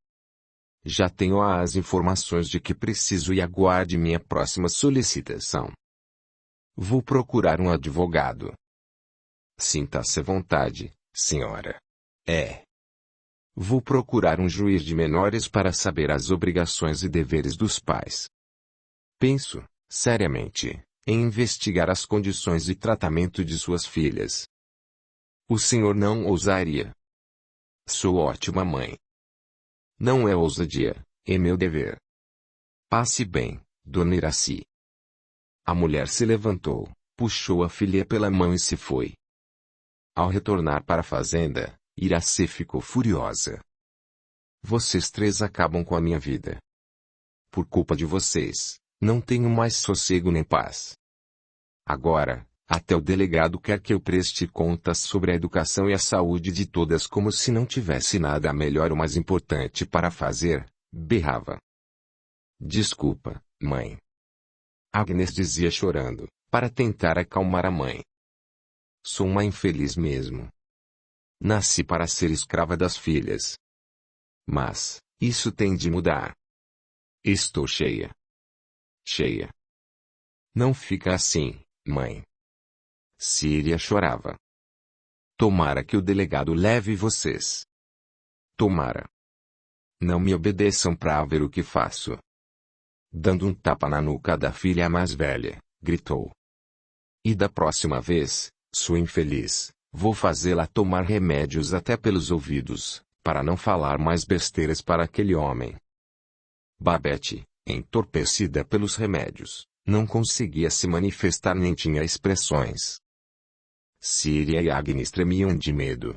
Já tenho as informações de que preciso e aguarde minha próxima solicitação. Vou procurar um advogado. Sinta-se à vontade, senhora. Vou procurar um juiz de menores para saber as obrigações e deveres dos pais. Penso, seriamente, em investigar as condições e tratamento de suas filhas. O senhor não ousaria? Sou ótima mãe. Não é ousadia, é meu dever. Passe bem, Dona Iraci. A mulher se levantou, puxou a filha pela mão e se foi. Ao retornar para a fazenda, Iraci ficou furiosa. Vocês três acabam com a minha vida. Por culpa de vocês, não tenho mais sossego nem paz. Agora, até o delegado quer que eu preste contas sobre a educação e a saúde de todas como se não tivesse nada melhor ou mais importante para fazer, berrava. Desculpa, mãe. Agnes dizia chorando, para tentar acalmar a mãe. Sou uma infeliz mesmo. Nasci para ser escrava das filhas. Mas, isso tem de mudar. Estou cheia. Cheia. Não fica assim, mãe. Síria chorava. Tomara que o delegado leve vocês. Tomara. Não me obedeçam para ver o que faço. Dando um tapa na nuca da filha mais velha, gritou. E da próxima vez, sua infeliz, vou fazê-la tomar remédios até pelos ouvidos, para não falar mais besteiras para aquele homem. Babette, entorpecida pelos remédios, não conseguia se manifestar nem tinha expressões. Síria e Agnes tremiam de medo.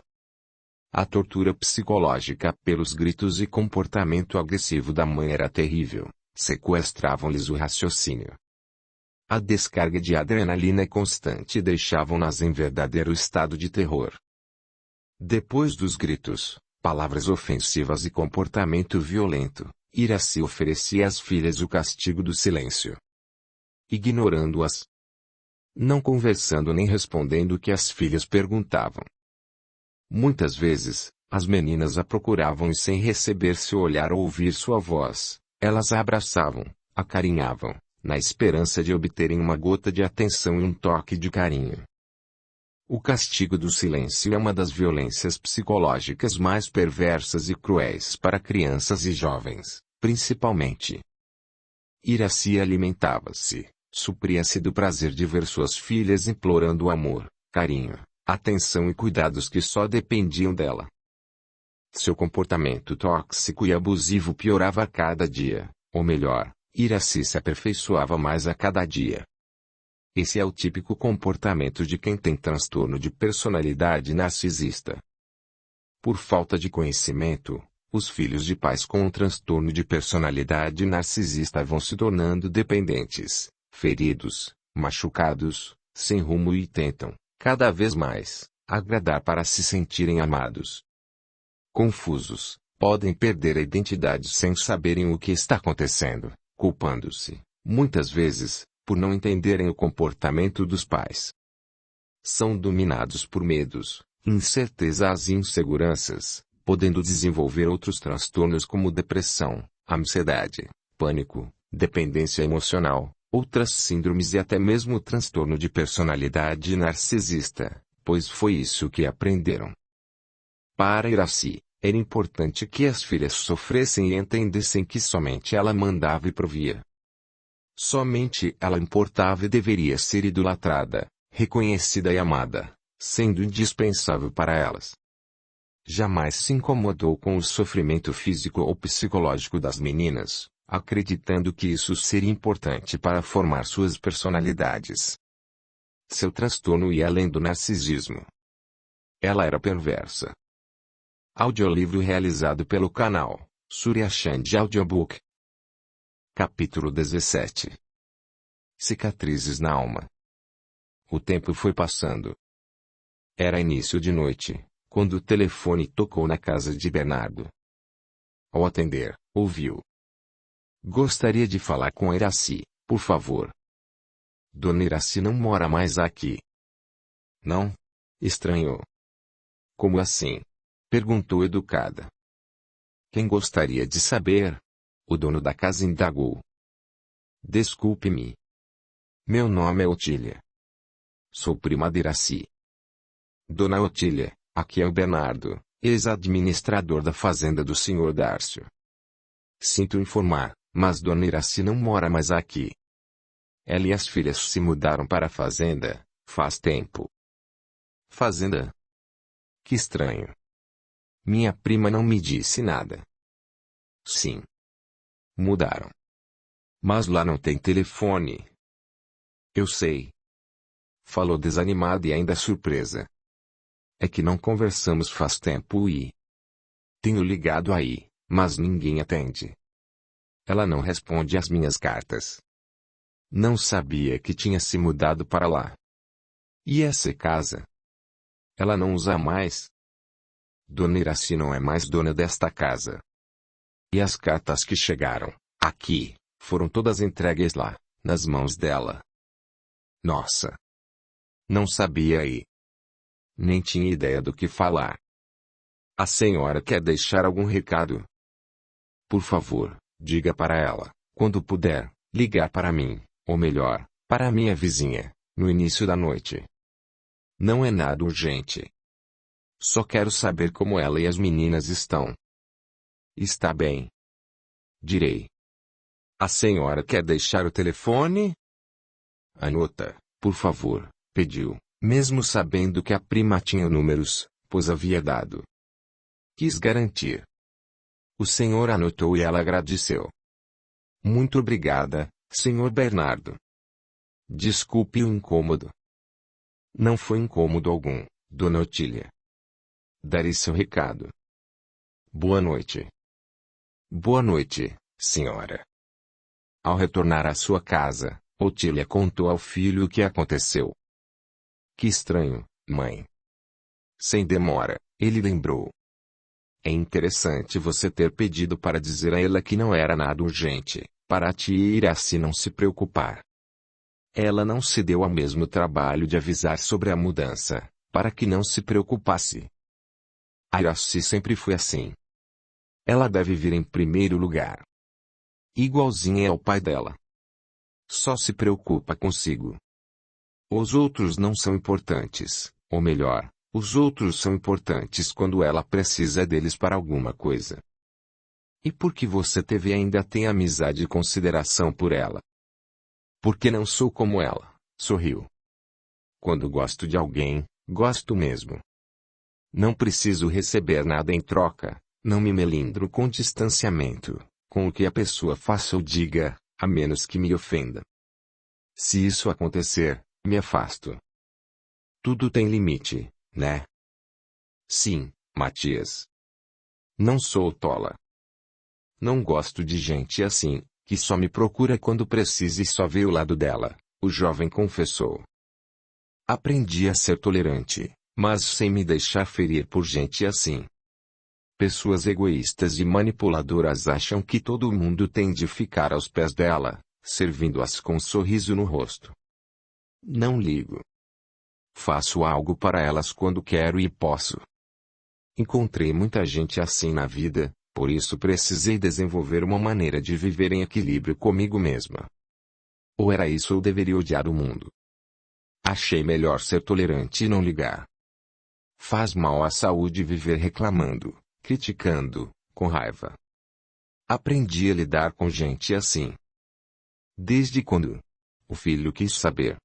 A tortura psicológica pelos gritos e comportamento agressivo da mãe era terrível, sequestravam-lhes o raciocínio. A descarga de adrenalina constante deixavam-nas em verdadeiro estado de terror. Depois dos gritos, palavras ofensivas e comportamento violento, Iracy oferecia às filhas o castigo do silêncio. Ignorando-as. Não conversando nem respondendo o que as filhas perguntavam. Muitas vezes, as meninas a procuravam e sem receber seu olhar ou ouvir sua voz, elas a abraçavam, acarinhavam, na esperança de obterem uma gota de atenção e um toque de carinho. O castigo do silêncio é uma das violências psicológicas mais perversas e cruéis para crianças e jovens, principalmente. Iracy alimentava-se, supria-se do prazer de ver suas filhas implorando amor, carinho, atenção e cuidados que só dependiam dela. Seu comportamento tóxico e abusivo piorava a cada dia, ou melhor, Iracy se aperfeiçoava mais a cada dia. Esse é o típico comportamento de quem tem transtorno de personalidade narcisista. Por falta de conhecimento, os filhos de pais com um transtorno de personalidade narcisista vão se tornando dependentes, feridos, machucados, sem rumo e tentam, cada vez mais, agradar para se sentirem amados. Confusos, podem perder a identidade sem saberem o que está acontecendo, culpando-se, muitas vezes, por não entenderem o comportamento dos pais. São dominados por medos, incertezas e inseguranças, podendo desenvolver outros transtornos como depressão, ansiedade, pânico, dependência emocional, outras síndromes e até mesmo o transtorno de personalidade narcisista, pois foi isso que aprenderam. Para Iracy, era importante que as filhas sofressem e entendessem que somente ela mandava e provia. Somente ela importava e deveria ser idolatrada, reconhecida e amada, sendo indispensável para elas. Jamais se incomodou com o sofrimento físico ou psicológico das meninas, acreditando que isso seria importante para formar suas personalidades. Seu transtorno ia além do narcisismo. Ela era perversa. Audiolivro realizado pelo canal Surya Chand Audiobook. Capítulo 17. Cicatrizes na alma. O tempo foi passando. Era início de noite, quando o telefone tocou na casa de Bernardo. Ao atender, ouviu. Gostaria de falar com Iracy, por favor. Dona Iracy não mora mais aqui. Não? Estranhou. Como assim? Perguntou educada. Quem gostaria de saber? O dono da casa indagou. Desculpe-me. Meu nome é Otília. Sou prima de Iracy. Dona Otília, aqui é o Bernardo, ex-administrador da fazenda do Sr. Dárcio. Sinto informar, mas Dona Iracy não mora mais aqui. Ela e as filhas se mudaram para a fazenda, faz tempo. Fazenda? Que estranho. Minha prima não me disse nada. Sim. Mudaram. Mas lá não tem telefone. Eu sei. Falou desanimada e ainda surpresa. É que não conversamos faz tempo e... Tenho ligado aí, mas ninguém atende. Ela não responde às minhas cartas. Não sabia que tinha se mudado para lá. E essa casa? Ela não usa mais. Dona Iraci não é mais dona desta casa. E as cartas que chegaram aqui foram todas entregues lá, nas mãos dela. Nossa! Não sabia aí. Nem tinha ideia do que falar. A senhora quer deixar algum recado? Por favor, diga para ela, quando puder, ligar para mim, ou melhor, para a minha vizinha, no início da noite. Não é nada urgente. Só quero saber como ela e as meninas estão. Está bem. Direi. A senhora quer deixar o telefone? Anota, por favor, pediu, mesmo sabendo que a prima tinha números, pois havia dado. Quis garantir. O senhor anotou e ela agradeceu. Muito obrigada, senhor Bernardo. Desculpe o incômodo. Não foi incômodo algum, dona Otília. Darei seu recado. Boa noite. Boa noite, senhora. Ao retornar à sua casa, Otília contou ao filho o que aconteceu. Que estranho, mãe. Sem demora, ele lembrou. É interessante você ter pedido para dizer a ela que não era nada urgente, para a tia Iraci não se preocupar. Ela não se deu ao mesmo trabalho de avisar sobre a mudança, para que não se preocupasse. A Iraci sempre foi assim. Ela deve vir em primeiro lugar. Igualzinha ao pai dela. Só se preocupa consigo. Os outros não são importantes, ou melhor, os outros são importantes quando ela precisa deles para alguma coisa. E por que você teve e ainda tem amizade e consideração por ela? Porque não sou como ela, sorriu. Quando gosto de alguém, gosto mesmo. Não preciso receber nada em troca, não me melindro com distanciamento, com o que a pessoa faça ou diga, a menos que me ofenda. Se isso acontecer, me afasto. Tudo tem limite, né? Sim, Matias. Não sou tola. Não gosto de gente assim, que só me procura quando precisa e só vê o lado dela, o jovem confessou. Aprendi a ser tolerante, mas sem me deixar ferir por gente assim. Pessoas egoístas e manipuladoras acham que todo mundo tem de ficar aos pés dela, servindo-as com um sorriso no rosto. Não ligo. Faço algo para elas quando quero e posso. Encontrei muita gente assim na vida, por isso precisei desenvolver uma maneira de viver em equilíbrio comigo mesma. Ou era isso ou deveria odiar o mundo. Achei melhor ser tolerante e não ligar. Faz mal à saúde viver reclamando, criticando, com raiva. Aprendi a lidar com gente assim. Desde quando? O filho quis saber.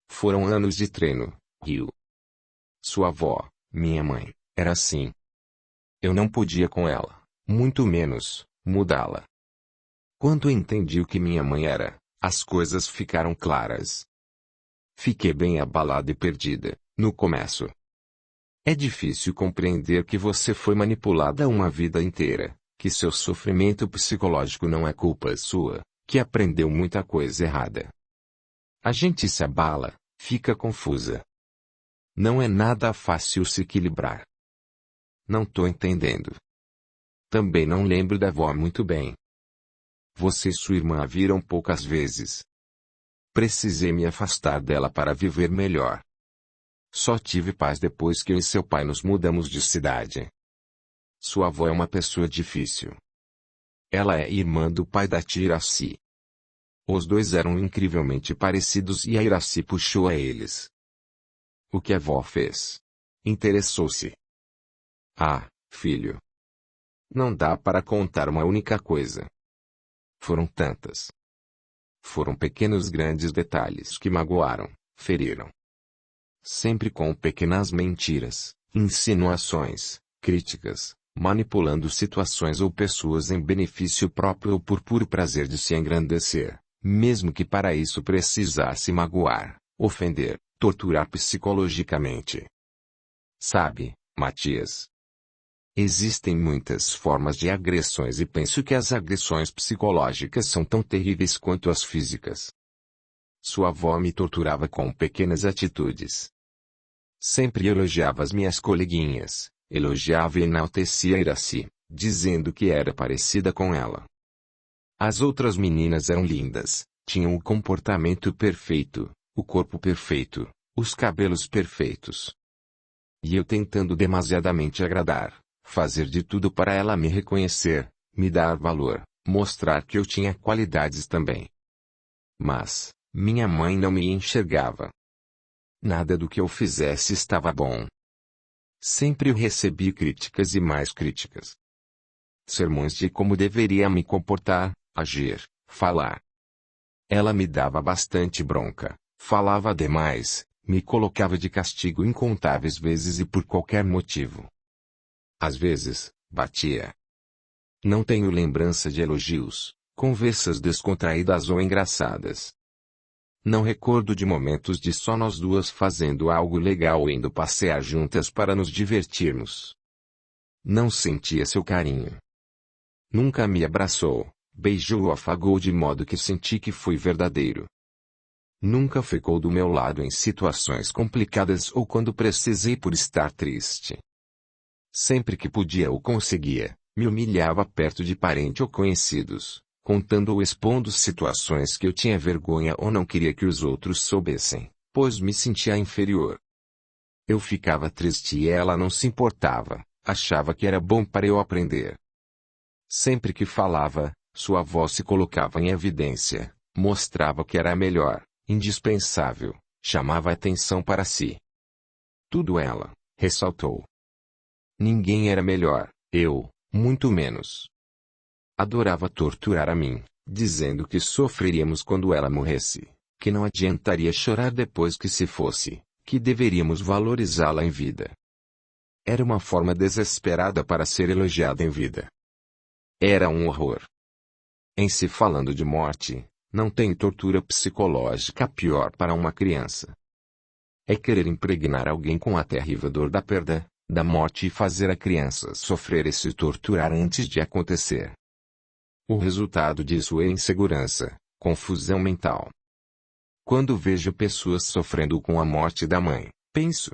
Foram anos de treino, riu. Sua avó, minha mãe, era assim. Eu não podia com ela, muito menos, mudá-la. Quando entendi o que minha mãe era, as coisas ficaram claras. Fiquei bem abalada e perdida, no começo. É difícil compreender que você foi manipulada uma vida inteira, que seu sofrimento psicológico não é culpa sua, que aprendeu muita coisa errada. A gente se abala, fica confusa. Não é nada fácil se equilibrar. Não tô entendendo. Também não lembro da avó muito bem. Você e sua irmã a viram poucas vezes. Precisei me afastar dela para viver melhor. Só tive paz depois que eu e seu pai nos mudamos de cidade. Sua avó é uma pessoa difícil. Ela é irmã do pai da tia Iraci. Os dois eram incrivelmente parecidos e a Iraci puxou a eles. O que a avó fez? Interessou-se. Ah, filho. Não dá para contar uma única coisa. Foram tantas. Foram pequenos grandes detalhes que magoaram, feriram. Sempre com pequenas mentiras, insinuações, críticas, manipulando situações ou pessoas em benefício próprio ou por puro prazer de se engrandecer, mesmo que para isso precisasse magoar, ofender, torturar psicologicamente. Sabe, Matias? Existem muitas formas de agressões e penso que as agressões psicológicas são tão terríveis quanto as físicas. Sua avó me torturava com pequenas atitudes. Sempre elogiava as minhas coleguinhas, elogiava e enaltecia Iraci, dizendo que era parecida com ela. As outras meninas eram lindas, tinham o comportamento perfeito, o corpo perfeito, os cabelos perfeitos. E eu tentando demasiadamente agradar, fazer de tudo para ela me reconhecer, me dar valor, mostrar que eu tinha qualidades também. Mas, minha mãe não me enxergava. Nada do que eu fizesse estava bom. Sempre recebi críticas e mais críticas. Sermões de como deveria me comportar, agir, falar. Ela me dava bastante bronca, falava demais, me colocava de castigo incontáveis vezes e por qualquer motivo. Às vezes, batia. Não tenho lembrança de elogios, conversas descontraídas ou engraçadas. Não recordo de momentos de só nós duas fazendo algo legal ou indo passear juntas para nos divertirmos. Não sentia seu carinho. Nunca me abraçou, beijou ou afagou de modo que senti que foi verdadeiro. Nunca ficou do meu lado em situações complicadas ou quando precisei por estar triste. Sempre que podia ou conseguia, me humilhava perto de parente ou conhecidos, contando ou expondo situações que eu tinha vergonha ou não queria que os outros soubessem, pois me sentia inferior. Eu ficava triste e ela não se importava, achava que era bom para eu aprender. Sempre que falava, sua voz se colocava em evidência, mostrava que era melhor, indispensável, chamava a atenção para si. Tudo ela, ressaltou. Ninguém era melhor, eu, muito menos. Adorava torturar a mim, dizendo que sofreríamos quando ela morresse, que não adiantaria chorar depois que se fosse, que deveríamos valorizá-la em vida. Era uma forma desesperada para ser elogiada em vida. Era um horror. Em se falando de morte, não tem tortura psicológica pior para uma criança. É querer impregnar alguém com a terrível dor da perda, da morte e fazer a criança sofrer e se torturar antes de acontecer. O resultado disso é insegurança, confusão mental. Quando vejo pessoas sofrendo com a morte da mãe, penso: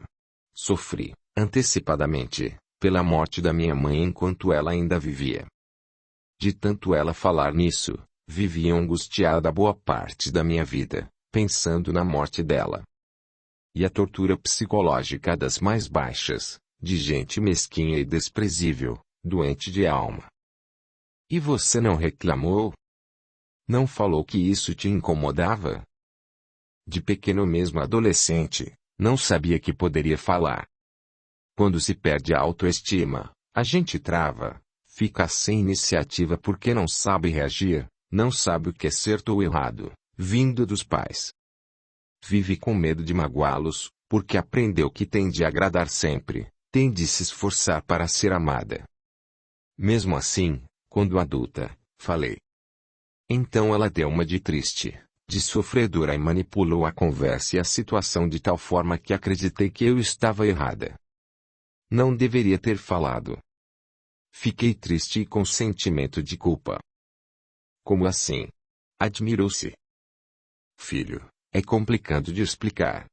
sofri, antecipadamente, pela morte da minha mãe enquanto ela ainda vivia. De tanto ela falar nisso, vivi angustiada boa parte da minha vida, pensando na morte dela. E a tortura psicológica das mais baixas, de gente mesquinha e desprezível, doente de alma. E você não reclamou? Não falou que isso te incomodava? De pequeno mesmo adolescente, não sabia que poderia falar. Quando se perde a autoestima, a gente trava, fica sem iniciativa porque não sabe reagir, não sabe o que é certo ou errado, vindo dos pais. Vive com medo de magoá-los, porque aprendeu que tem de agradar sempre, tem de se esforçar para ser amada. Mesmo assim, quando adulta, falei. Então ela deu uma de triste, de sofredora e manipulou a conversa e a situação de tal forma que acreditei que eu estava errada. Não deveria ter falado. Fiquei triste e com sentimento de culpa. Como assim? Admirou-se. Filho, é complicado de explicar.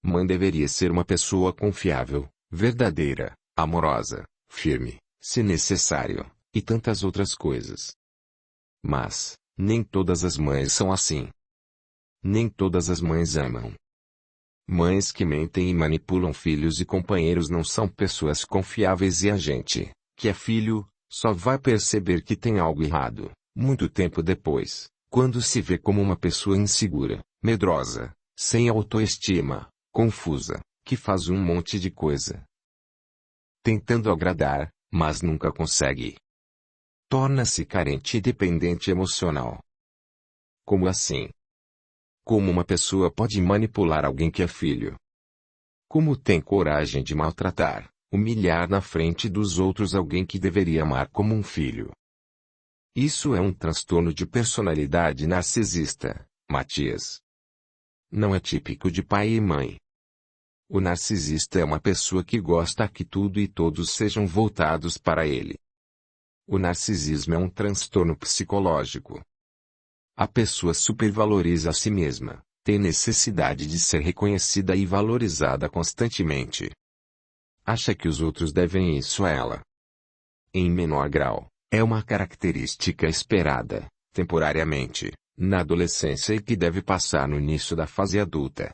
Mãe deveria ser uma pessoa confiável, verdadeira, amorosa, firme, se necessário, e tantas outras coisas. Mas, nem todas as mães são assim. Nem todas as mães amam. Mães que mentem e manipulam filhos e companheiros não são pessoas confiáveis e a gente, que é filho, só vai perceber que tem algo errado, muito tempo depois, quando se vê como uma pessoa insegura, medrosa, sem autoestima, confusa, que faz um monte de coisa. Tentando agradar, mas nunca consegue. Torna-se carente e dependente emocional. Como assim? Como uma pessoa pode manipular alguém que é filho? Como tem coragem de maltratar, humilhar na frente dos outros alguém que deveria amar como um filho? Isso é um transtorno de personalidade narcisista, Matias. Não é típico de pai e mãe. O narcisista é uma pessoa que gosta que tudo e todos sejam voltados para ele. O narcisismo é um transtorno psicológico. A pessoa supervaloriza a si mesma, tem necessidade de ser reconhecida e valorizada constantemente. Acha que os outros devem isso a ela. Em menor grau, é uma característica esperada, temporariamente, na adolescência e que deve passar no início da fase adulta.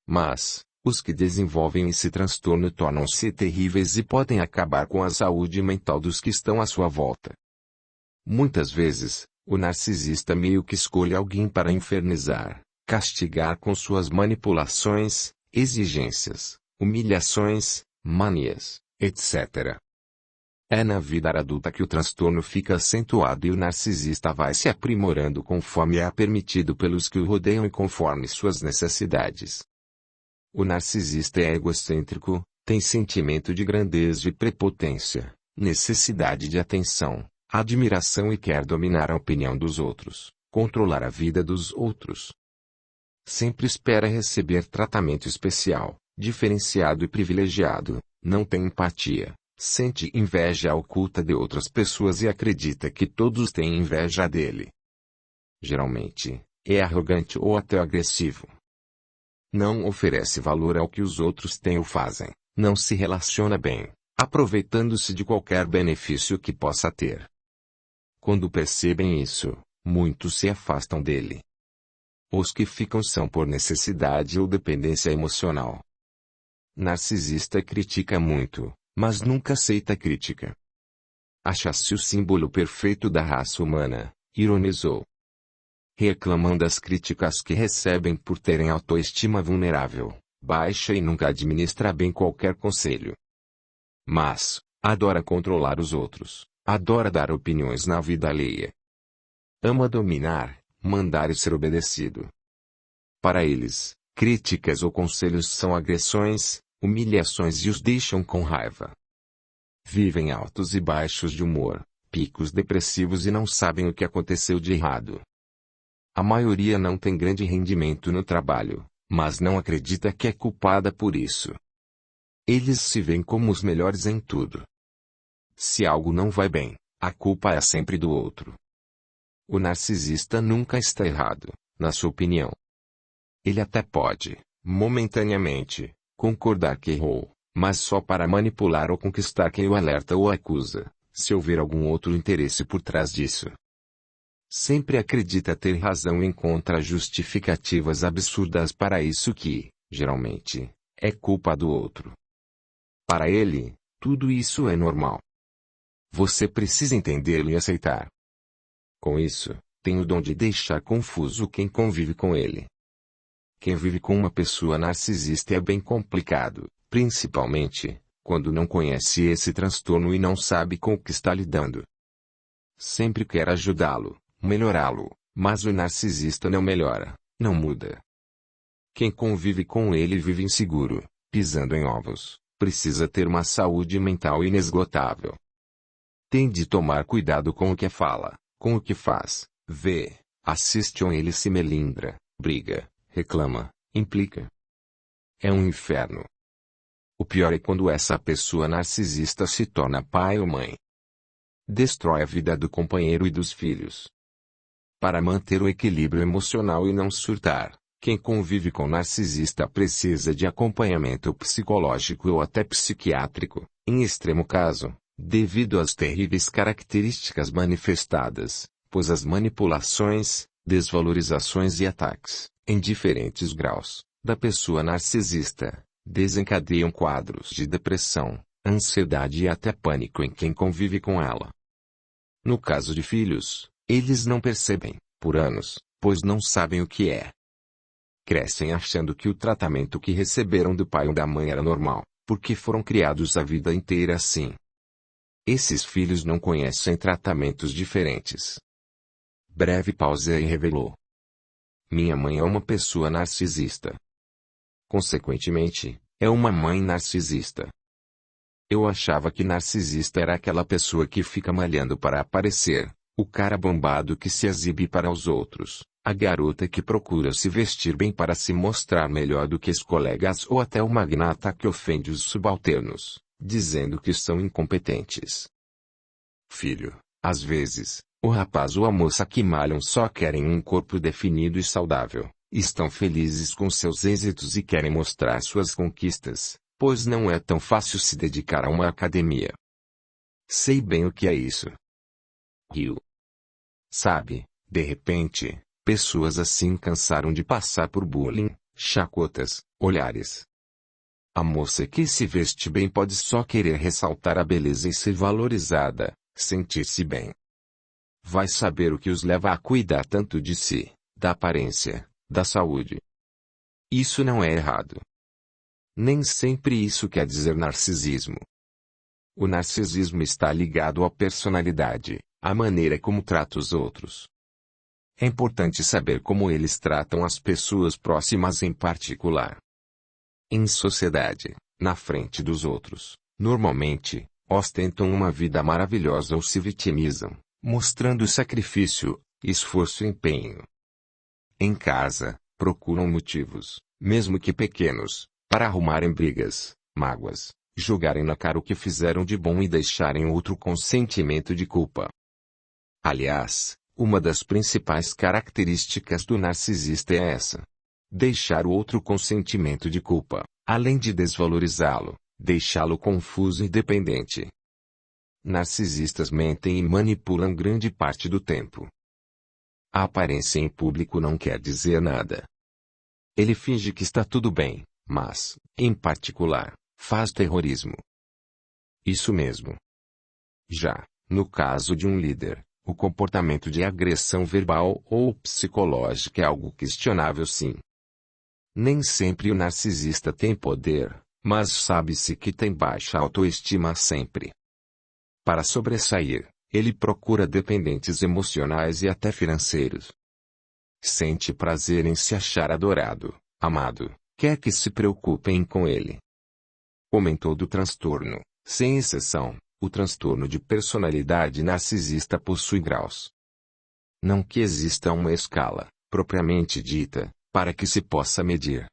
Mas, os que desenvolvem esse transtorno tornam-se terríveis e podem acabar com a saúde mental dos que estão à sua volta. Muitas vezes, o narcisista meio que escolhe alguém para infernizar, castigar com suas manipulações, exigências, humilhações, manias, etc. É na vida adulta que o transtorno fica acentuado e o narcisista vai se aprimorando conforme é permitido pelos que o rodeiam e conforme suas necessidades. O narcisista é egocêntrico, tem sentimento de grandeza e prepotência, necessidade de atenção, admiração e quer dominar a opinião dos outros, controlar a vida dos outros. Sempre espera receber tratamento especial, diferenciado e privilegiado, não tem empatia, sente inveja oculta de outras pessoas e acredita que todos têm inveja dele. Geralmente, é arrogante ou até agressivo. Não oferece valor ao que os outros têm ou fazem, não se relaciona bem, aproveitando-se de qualquer benefício que possa ter. Quando percebem isso, muitos se afastam dele. Os que ficam são por necessidade ou dependência emocional. Narcisista critica muito, mas nunca aceita crítica. Acha-se o símbolo perfeito da raça humana, ironizou. Reclamam das críticas que recebem por terem autoestima vulnerável, baixa e nunca administra bem qualquer conselho. Mas, adora controlar os outros, adora dar opiniões na vida alheia. Ama dominar, mandar e ser obedecido. Para eles, críticas ou conselhos são agressões, humilhações e os deixam com raiva. Vivem altos e baixos de humor, picos depressivos e não sabem o que aconteceu de errado. A maioria não tem grande rendimento no trabalho, mas não acredita que é culpada por isso. Eles se veem como os melhores em tudo. Se algo não vai bem, a culpa é sempre do outro. O narcisista nunca está errado, na sua opinião. Ele até pode, momentaneamente, concordar que errou, mas só para manipular ou conquistar quem o alerta ou acusa, se houver algum outro interesse por trás disso. Sempre acredita ter razão e encontra justificativas absurdas para isso que, geralmente, é culpa do outro. Para ele, tudo isso é normal. Você precisa entendê-lo e aceitar. Com isso, tem o dom de deixar confuso quem convive com ele. Quem vive com uma pessoa narcisista é bem complicado, principalmente, quando não conhece esse transtorno e não sabe com o que está lidando. Sempre quer ajudá-lo, melhorá-lo, mas o narcisista não melhora, não muda. Quem convive com ele vive inseguro, pisando em ovos, precisa ter uma saúde mental inesgotável. Tem de tomar cuidado com o que fala, com o que faz, vê, assiste ou ele se melindra, briga, reclama, implica. É um inferno. O pior é quando essa pessoa narcisista se torna pai ou mãe. Destrói a vida do companheiro e dos filhos. Para manter o equilíbrio emocional e não surtar, quem convive com narcisista precisa de acompanhamento psicológico ou até psiquiátrico, em extremo caso, devido às terríveis características manifestadas, pois as manipulações, desvalorizações e ataques, em diferentes graus, da pessoa narcisista, desencadeiam quadros de depressão, ansiedade e até pânico em quem convive com ela. No caso de filhos, eles não percebem, por anos, pois não sabem o que é. Crescem achando que o tratamento que receberam do pai ou da mãe era normal, porque foram criados a vida inteira assim. Esses filhos não conhecem tratamentos diferentes. Breve pausa e revelou. Minha mãe é uma pessoa narcisista. Consequentemente, é uma mãe narcisista. Eu achava que narcisista era aquela pessoa que fica malhando para aparecer, O cara bombado que se exibe para os outros, a garota que procura se vestir bem para se mostrar melhor do que os colegas ou até o magnata que ofende os subalternos, dizendo que são incompetentes. Filho, às vezes, o rapaz ou a moça que malham só querem um corpo definido e saudável, estão felizes com seus êxitos e querem mostrar suas conquistas, pois não é tão fácil se dedicar a uma academia. Sei bem o que é isso. Riu. Sabe, de repente, pessoas assim cansaram de passar por bullying, chacotas, olhares. A moça que se veste bem pode só querer ressaltar a beleza e ser valorizada, sentir-se bem. Vai saber o que os leva a cuidar tanto de si, da aparência, da saúde. Isso não é errado. Nem sempre isso quer dizer narcisismo. O narcisismo está ligado à personalidade, à maneira como trata os outros. É importante saber como eles tratam as pessoas próximas em particular. Em sociedade, na frente dos outros, normalmente, ostentam uma vida maravilhosa ou se vitimizam, mostrando sacrifício, esforço e empenho. Em casa, procuram motivos, mesmo que pequenos, para arrumarem brigas, mágoas, jogarem na cara o que fizeram de bom e deixarem outro com sentimento de culpa. Aliás, uma das principais características do narcisista é essa. Deixar o outro com sentimento de culpa, além de desvalorizá-lo, deixá-lo confuso e dependente. Narcisistas mentem e manipulam grande parte do tempo. A aparência em público não quer dizer nada. Ele finge que está tudo bem, mas, em particular, faz terrorismo. Isso mesmo. Já, no caso de um líder, o comportamento de agressão verbal ou psicológica é algo questionável sim. Nem sempre o narcisista tem poder, mas sabe-se que tem baixa autoestima sempre. Para sobressair, ele procura dependentes emocionais e até financeiros. Sente prazer em se achar adorado, amado, quer que se preocupem com ele. Como em todo transtorno, sem exceção, o transtorno de personalidade narcisista possui graus. Não que exista uma escala, propriamente dita, para que se possa medir.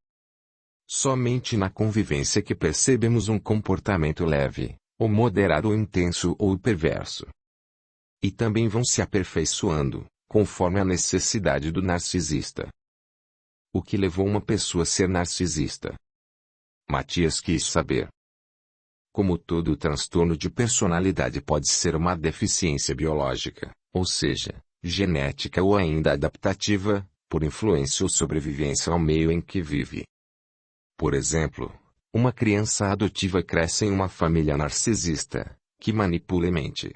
Somente na convivência que percebemos um comportamento leve, ou moderado ou intenso ou perverso. E também vão se aperfeiçoando, conforme a necessidade do narcisista. O que levou uma pessoa a ser narcisista? Matias quis saber. Como todo transtorno de personalidade pode ser uma deficiência biológica, ou seja, genética ou ainda adaptativa, por influência ou sobrevivência ao meio em que vive. Por exemplo, uma criança adotiva cresce em uma família narcisista, que manipula e mente.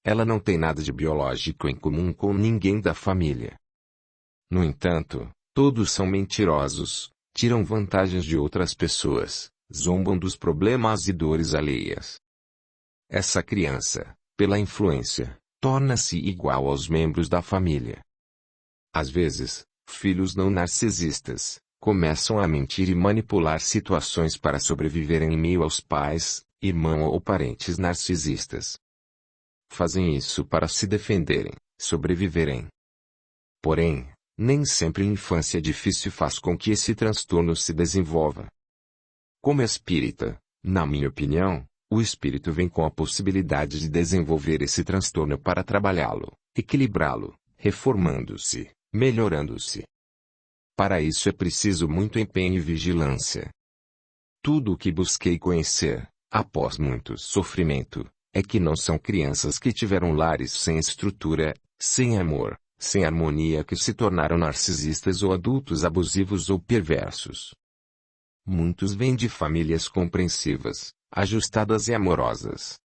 Ela não tem nada de biológico em comum com ninguém da família. No entanto, todos são mentirosos, tiram vantagens de outras pessoas, zombam dos problemas e dores alheias. Essa criança, pela influência, torna-se igual aos membros da família. Às vezes, filhos não narcisistas começam a mentir e manipular situações para sobreviverem em meio aos pais, irmão ou parentes narcisistas. Fazem isso para se defenderem, sobreviverem. Porém, nem sempre a infância difícil faz com que esse transtorno se desenvolva. Como espírita, na minha opinião, o espírito vem com a possibilidade de desenvolver esse transtorno para trabalhá-lo, equilibrá-lo, reformando-se, melhorando-se. Para isso é preciso muito empenho e vigilância. Tudo o que busquei conhecer, após muito sofrimento, é que não são crianças que tiveram lares sem estrutura, sem amor, sem harmonia que se tornaram narcisistas ou adultos abusivos ou perversos. Muitos vêm de famílias compreensivas, ajustadas e amorosas.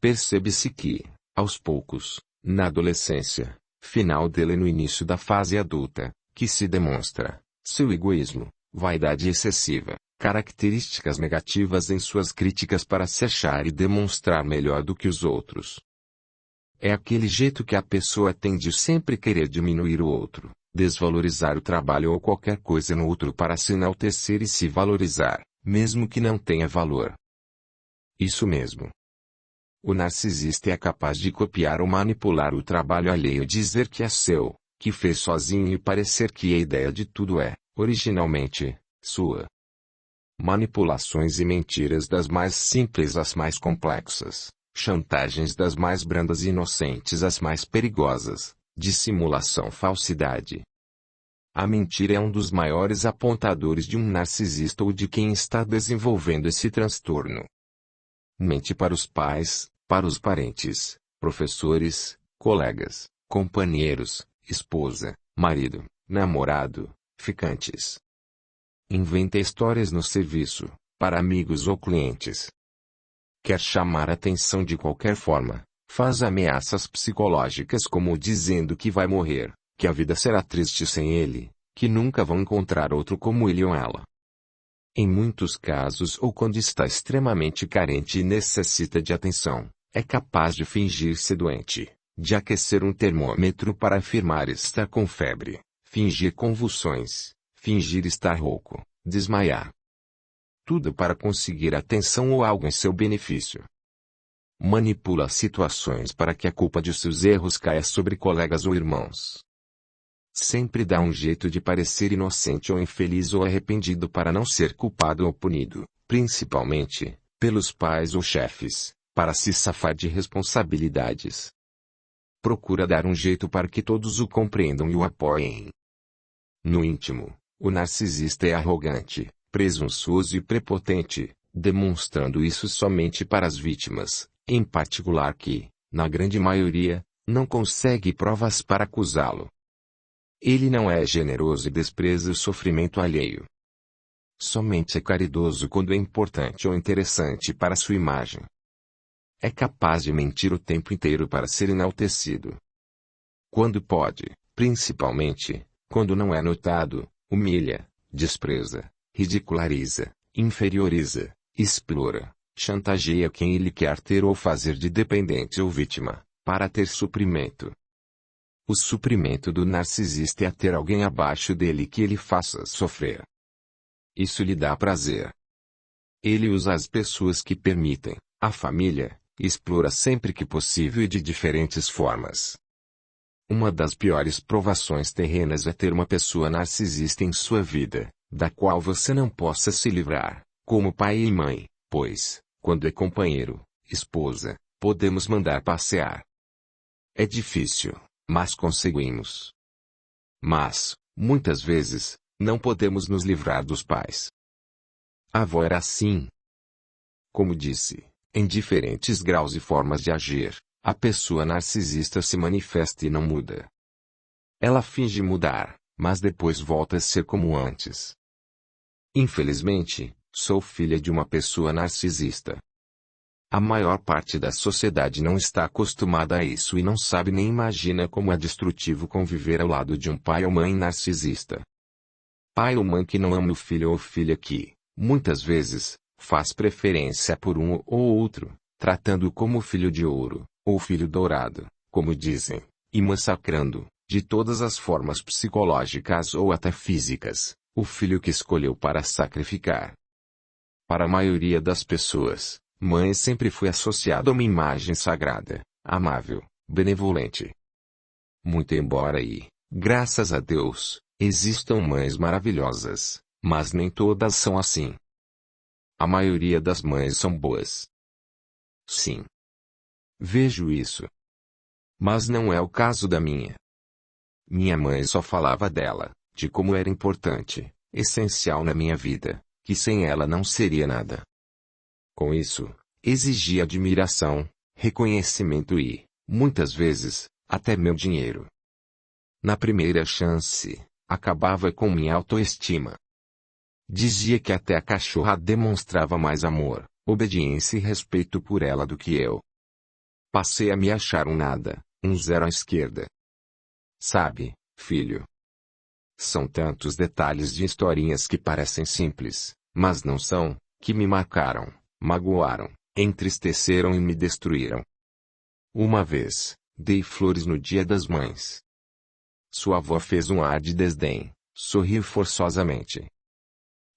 Percebe-se que, aos poucos, na adolescência, final dele e no início da fase adulta, que se demonstra seu egoísmo, vaidade excessiva, características negativas em suas críticas para se achar e demonstrar melhor do que os outros. É aquele jeito que a pessoa tem de sempre querer diminuir o outro, desvalorizar o trabalho ou qualquer coisa no outro para se enaltecer e se valorizar, mesmo que não tenha valor. Isso mesmo. O narcisista é capaz de copiar ou manipular o trabalho alheio, dizer que é seu, que fez sozinho e parecer que a ideia de tudo é, originalmente, sua. Manipulações e mentiras das mais simples às mais complexas, chantagens das mais brandas e inocentes às mais perigosas, dissimulação, falsidade. A mentira é um dos maiores apontadores de um narcisista ou de quem está desenvolvendo esse transtorno. Mente para os pais, para os parentes, professores, colegas, companheiros, esposa, marido, namorado, ficantes. Inventa histórias no serviço, para amigos ou clientes. Quer chamar atenção de qualquer forma, faz ameaças psicológicas como dizendo que vai morrer, que a vida será triste sem ele, que nunca vão encontrar outro como ele ou ela. Em muitos casos ou quando está extremamente carente e necessita de atenção, é capaz de fingir ser doente, de aquecer um termômetro para afirmar estar com febre, fingir convulsões, fingir estar rouco, desmaiar. Tudo para conseguir atenção ou algo em seu benefício. Manipula situações para que a culpa de seus erros caia sobre colegas ou irmãos. Sempre dá um jeito de parecer inocente ou infeliz ou arrependido para não ser culpado ou punido, principalmente, pelos pais ou chefes, para se safar de responsabilidades. Procura dar um jeito para que todos o compreendam e o apoiem. No íntimo, o narcisista é arrogante, presunçoso e prepotente, demonstrando isso somente para as vítimas, em particular que, na grande maioria, não consegue provas para acusá-lo. Ele não é generoso e despreza o sofrimento alheio. Somente é caridoso quando é importante ou interessante para sua imagem. É capaz de mentir o tempo inteiro para ser enaltecido. Quando pode, principalmente, quando não é notado, humilha, despreza, ridiculariza, inferioriza, explora, chantageia quem ele quer ter ou fazer de dependente ou vítima, para ter suprimento. O suprimento do narcisista é ter alguém abaixo dele que ele faça sofrer. Isso lhe dá prazer. Ele usa as pessoas que permitem, a família, explora sempre que possível e de diferentes formas. Uma das piores provações terrenas é ter uma pessoa narcisista em sua vida, da qual você não possa se livrar, como pai e mãe, pois, quando é companheiro, esposa, podemos mandar passear. É difícil, mas conseguimos. Mas, muitas vezes, não podemos nos livrar dos pais. A avó era assim. Como disse, em diferentes graus e formas de agir, a pessoa narcisista se manifesta e não muda. Ela finge mudar, mas depois volta a ser como antes. Infelizmente, sou filha de uma pessoa narcisista. A maior parte da sociedade não está acostumada a isso e não sabe nem imagina como é destrutivo conviver ao lado de um pai ou mãe narcisista. Pai ou mãe que não ama o filho ou filha que, muitas vezes, faz preferência por um ou outro, tratando-o como filho de ouro, ou filho dourado, como dizem, e massacrando, de todas as formas psicológicas ou até físicas, o filho que escolheu para sacrificar. Para a maioria das pessoas, mãe sempre foi associada a uma imagem sagrada, amável, benevolente. Muito embora graças a Deus, existam mães maravilhosas, mas nem todas são assim. A maioria das mães são boas. Sim. Vejo isso. Mas não é o caso da minha. Minha mãe só falava dela, de como era importante, essencial na minha vida, que sem ela não seria nada. Com isso, exigia admiração, reconhecimento e, muitas vezes, até meu dinheiro. Na primeira chance, acabava com minha autoestima. Dizia que até a cachorra demonstrava mais amor, obediência e respeito por ela do que eu. Passei a me achar um nada, um zero à esquerda. Sabe, filho? São tantos detalhes de historinhas que parecem simples, mas não são, que me marcaram, magoaram, entristeceram e me destruíram. Uma vez, dei flores no Dia das Mães. Sua avó fez um ar de desdém, sorriu forçosamente.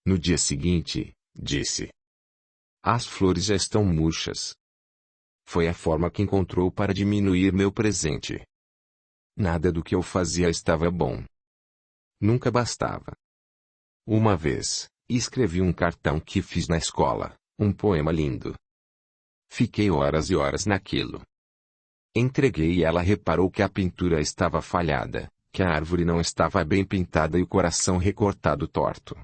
No dia seguinte, disse: "As flores já estão murchas." Foi a forma que encontrou para diminuir meu presente. Nada do que eu fazia estava bom. Nunca bastava. Uma vez, escrevi um cartão que fiz na escola, um poema lindo. Fiquei horas e horas naquilo. Entreguei e ela reparou que a pintura estava falhada, que a árvore não estava bem pintada e o coração recortado torto.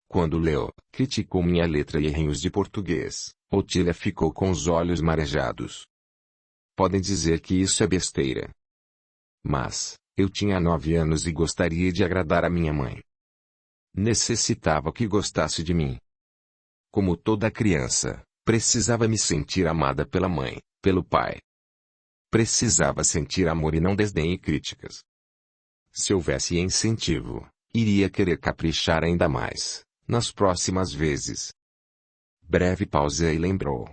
Quando leu, criticou minha letra e erros de português. Otília ficou com os olhos marejados. Podem dizer que isso é besteira. Mas, eu tinha 9 anos e gostaria de agradar a minha mãe. Necessitava que gostasse de mim. Como toda criança, precisava me sentir amada pela mãe, pelo pai. Precisava sentir amor e não desdém e críticas. Se houvesse incentivo, iria querer caprichar ainda mais, nas próximas vezes. Breve pausa e lembrou.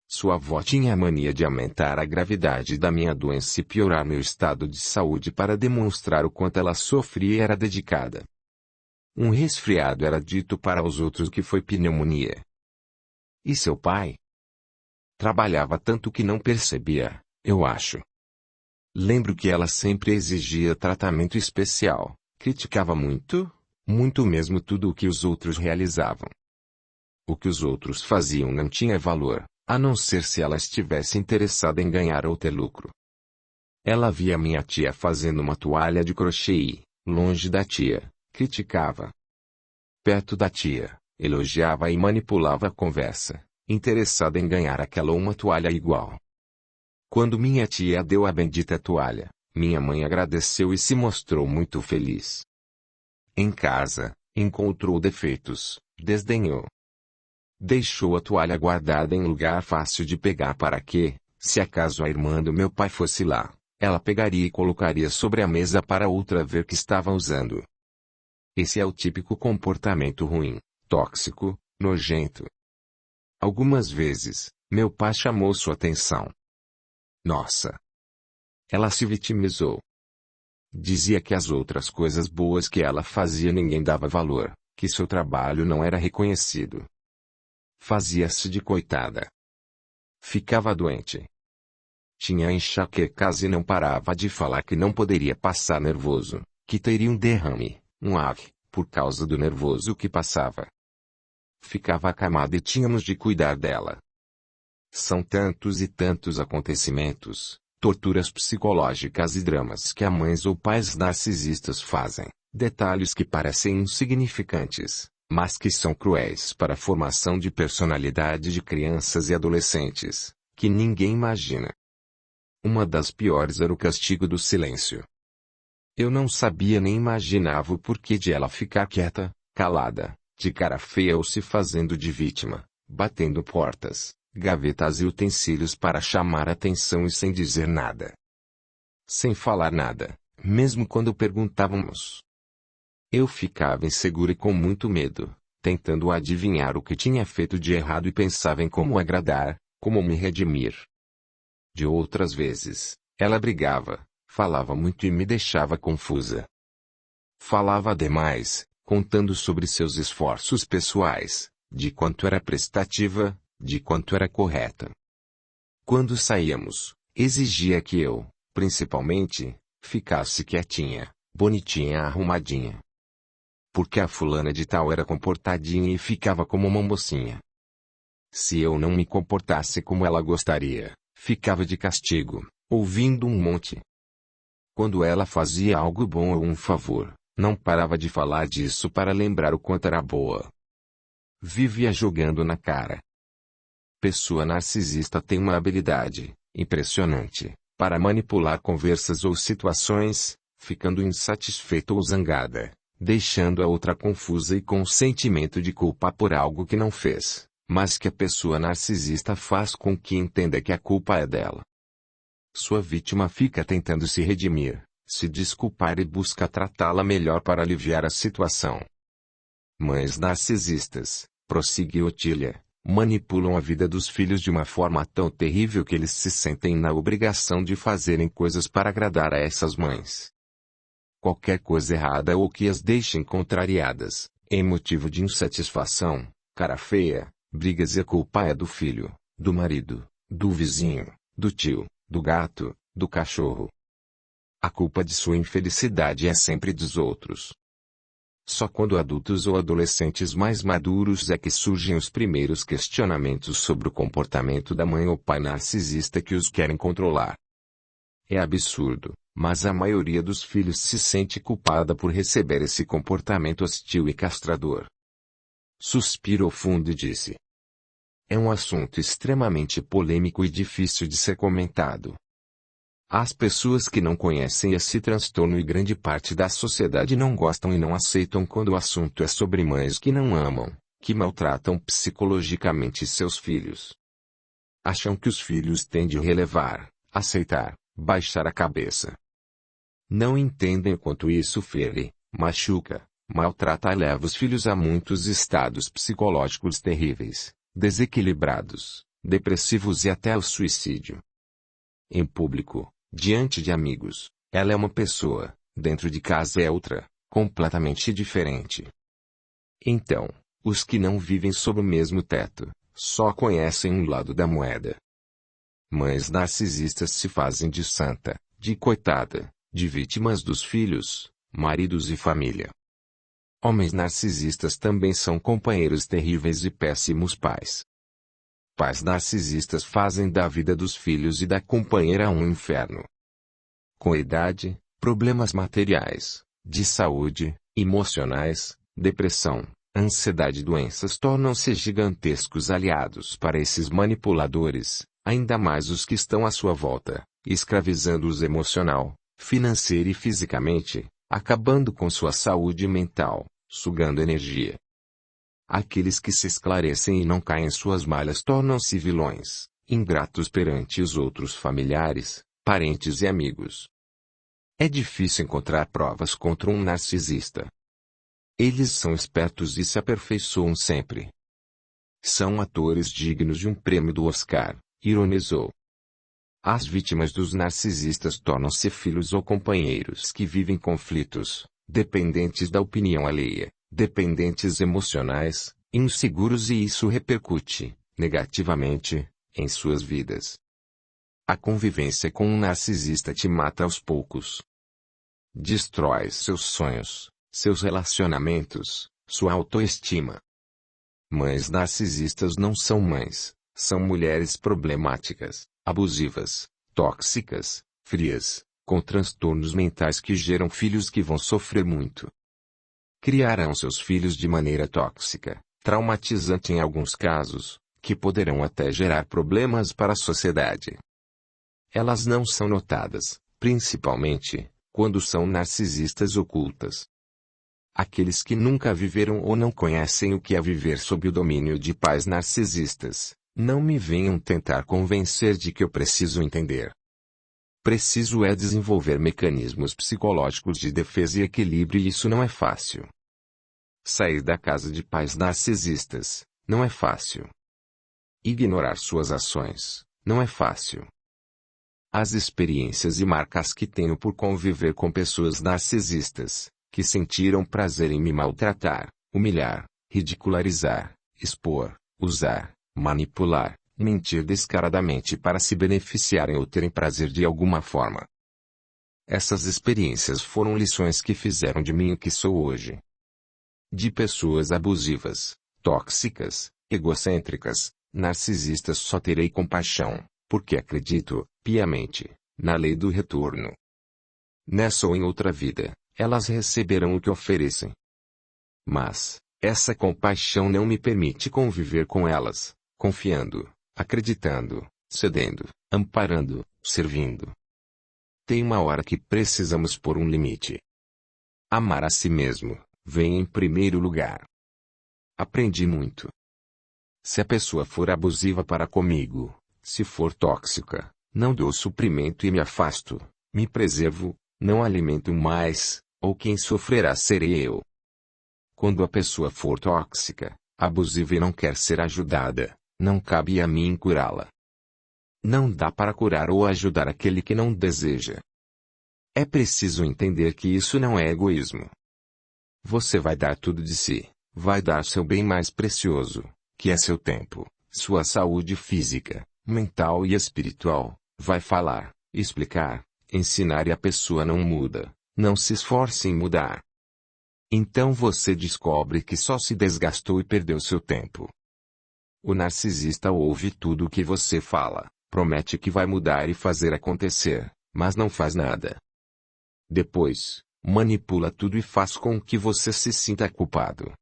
Sua avó tinha a mania de aumentar a gravidade da minha doença e piorar meu estado de saúde para demonstrar o quanto ela sofria e era dedicada. Um resfriado era dito para os outros que foi pneumonia. E seu pai? Trabalhava tanto que não percebia, eu acho. Lembro que ela sempre exigia tratamento especial, criticava muito, muito mesmo tudo o que os outros realizavam. O que os outros faziam não tinha valor, a não ser se ela estivesse interessada em ganhar ou ter lucro. Ela via minha tia fazendo uma toalha de crochê e, longe da tia, criticava. Perto da tia, elogiava e manipulava a conversa, interessada em ganhar aquela ou uma toalha igual. Quando minha tia deu a bendita toalha, minha mãe agradeceu e se mostrou muito feliz. Em casa, encontrou defeitos, desdenhou. Deixou a toalha guardada em lugar fácil de pegar para que, se acaso a irmã do meu pai fosse lá, ela pegaria e colocaria sobre a mesa para outra ver que estava usando. Esse é o típico comportamento ruim, tóxico, nojento. Algumas vezes, meu pai chamou sua atenção. Nossa! Ela se vitimizou. Dizia que as outras coisas boas que ela fazia ninguém dava valor, que seu trabalho não era reconhecido. Fazia-se de coitada. Ficava doente. Tinha enxaquecas e não parava de falar que não poderia passar nervoso, que teria um derrame, um AVC, por causa do nervoso que passava. Ficava acamada e tínhamos de cuidar dela. São tantos e tantos acontecimentos, torturas psicológicas e dramas que mães ou pais narcisistas fazem, detalhes que parecem insignificantes, mas que são cruéis para a formação de personalidade de crianças e adolescentes, que ninguém imagina. Uma das piores era o castigo do silêncio. Eu não sabia nem imaginava o porquê de ela ficar quieta, calada, de cara feia ou se fazendo de vítima, batendo portas, gavetas e utensílios para chamar atenção e sem dizer nada. Sem falar nada, mesmo quando perguntávamos. Eu ficava insegura e com muito medo, tentando adivinhar o que tinha feito de errado e pensava em como agradar, como me redimir. De outras vezes, ela brigava, falava muito e me deixava confusa. Falava demais, contando sobre seus esforços pessoais, de quanto era prestativa, de quanto era correta. Quando saíamos, exigia que eu, principalmente, ficasse quietinha, bonitinha, arrumadinha. Porque a fulana de tal era comportadinha e ficava como uma mocinha. Se eu não me comportasse como ela gostaria, ficava de castigo, ouvindo um monte. Quando ela fazia algo bom ou um favor, não parava de falar disso para lembrar o quanto era boa. Vivia jogando na cara. Pessoa narcisista tem uma habilidade, impressionante, para manipular conversas ou situações, ficando insatisfeita ou zangada, deixando a outra confusa e com sentimento de culpa por algo que não fez, mas que a pessoa narcisista faz com que entenda que a culpa é dela. Sua vítima fica tentando se redimir, se desculpar e busca tratá-la melhor para aliviar a situação. Mães narcisistas, prosseguiu Otília, manipulam a vida dos filhos de uma forma tão terrível que eles se sentem na obrigação de fazerem coisas para agradar a essas mães. Qualquer coisa errada ou que as deixem contrariadas, é motivo de insatisfação, cara feia, brigas e a culpa é do filho, do marido, do vizinho, do tio, do gato, do cachorro. A culpa de sua infelicidade é sempre dos outros. Só quando adultos ou adolescentes mais maduros é que surgem os primeiros questionamentos sobre o comportamento da mãe ou pai narcisista que os querem controlar. É absurdo, mas a maioria dos filhos se sente culpada por receber esse comportamento hostil e castrador. Suspirou fundo e disse: é um assunto extremamente polêmico e difícil de ser comentado. As pessoas que não conhecem esse transtorno e grande parte da sociedade não gostam e não aceitam quando o assunto é sobre mães que não amam, que maltratam psicologicamente seus filhos. Acham que os filhos têm de relevar, aceitar, baixar a cabeça. Não entendem o quanto isso fere, machuca, maltrata e leva os filhos a muitos estados psicológicos terríveis, desequilibrados, depressivos e até o suicídio. Em público, diante de amigos, ela é uma pessoa, dentro de casa é outra, completamente diferente. Então, os que não vivem sob o mesmo teto, só conhecem um lado da moeda. Mães narcisistas se fazem de santa, de coitada, de vítimas dos filhos, maridos e família. Homens narcisistas também são companheiros terríveis e péssimos pais. Pais narcisistas fazem da vida dos filhos e da companheira um inferno. Com a idade, problemas materiais, de saúde, emocionais, depressão, ansiedade e doenças tornam-se gigantescos aliados para esses manipuladores, ainda mais os que estão à sua volta, escravizando-os emocional, financeira e fisicamente, acabando com sua saúde mental, sugando energia. Aqueles que se esclarecem e não caem em suas malhas tornam-se vilões, ingratos perante os outros familiares, parentes e amigos. É difícil encontrar provas contra um narcisista. Eles são espertos e se aperfeiçoam sempre. São atores dignos de um prêmio do Oscar, ironizou. As vítimas dos narcisistas tornam-se filhos ou companheiros que vivem conflitos, dependentes da opinião alheia, dependentes emocionais, inseguros e isso repercute, negativamente, em suas vidas. A convivência com um narcisista te mata aos poucos. Destrói seus sonhos, seus relacionamentos, sua autoestima. Mães narcisistas não são mães, são mulheres problemáticas, abusivas, tóxicas, frias, com transtornos mentais que geram filhos que vão sofrer muito. Criarão seus filhos de maneira tóxica, traumatizante em alguns casos, que poderão até gerar problemas para a sociedade. Elas não são notadas, principalmente, quando são narcisistas ocultas. Aqueles que nunca viveram ou não conhecem o que é viver sob o domínio de pais narcisistas, não me venham tentar convencer de que eu preciso entender. Preciso é desenvolver mecanismos psicológicos de defesa e equilíbrio e isso não é fácil. Sair da casa de pais narcisistas, não é fácil. Ignorar suas ações, não é fácil. As experiências e marcas que tenho por conviver com pessoas narcisistas, que sentiram prazer em me maltratar, humilhar, ridicularizar, expor, usar, manipular, mentir descaradamente para se beneficiarem ou terem prazer de alguma forma. Essas experiências foram lições que fizeram de mim o que sou hoje. De pessoas abusivas, tóxicas, egocêntricas, narcisistas só terei compaixão, porque acredito, piamente, na lei do retorno. Nessa ou em outra vida, elas receberão o que oferecem. Mas, essa compaixão não me permite conviver com elas, confiando, acreditando, cedendo, amparando, servindo. Tem uma hora que precisamos pôr um limite. Amar a si mesmo, vem em primeiro lugar. Aprendi muito. Se a pessoa for abusiva para comigo, se for tóxica, não dou suprimento e me afasto, me preservo, não alimento mais, ou quem sofrerá serei eu. Quando a pessoa for tóxica, abusiva e não quer ser ajudada, não cabe a mim curá-la. Não dá para curar ou ajudar aquele que não deseja. É preciso entender que isso não é egoísmo. Você vai dar tudo de si, vai dar seu bem mais precioso, que é seu tempo, sua saúde física, mental e espiritual, vai falar, explicar, ensinar e a pessoa não muda, não se esforce em mudar. Então você descobre que só se desgastou e perdeu seu tempo. O narcisista ouve tudo o que você fala, promete que vai mudar e fazer acontecer, mas não faz nada. Depois, manipula tudo e faz com que você se sinta culpado.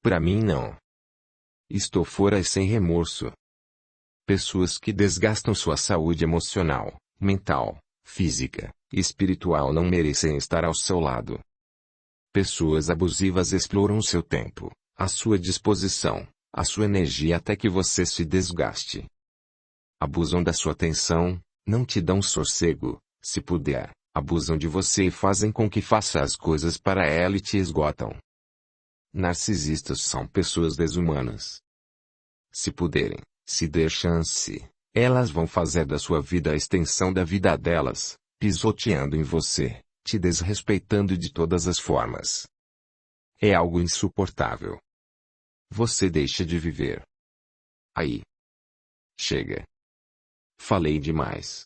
Para mim não. Estou fora e sem remorso. Pessoas que desgastam sua saúde emocional, mental, física e espiritual não merecem estar ao seu lado. Pessoas abusivas exploram seu tempo, a sua disposição, a sua energia até que você se desgaste. Abusam da sua atenção, não te dão sossego, se puder, abusam de você e fazem com que faça as coisas para ela e te esgotam. Narcisistas são pessoas desumanas. Se puderem, se der chance, elas vão fazer da sua vida a extensão da vida delas, pisoteando em você, te desrespeitando de todas as formas. É algo insuportável. Você deixa de viver. Aí. Chega. Falei demais.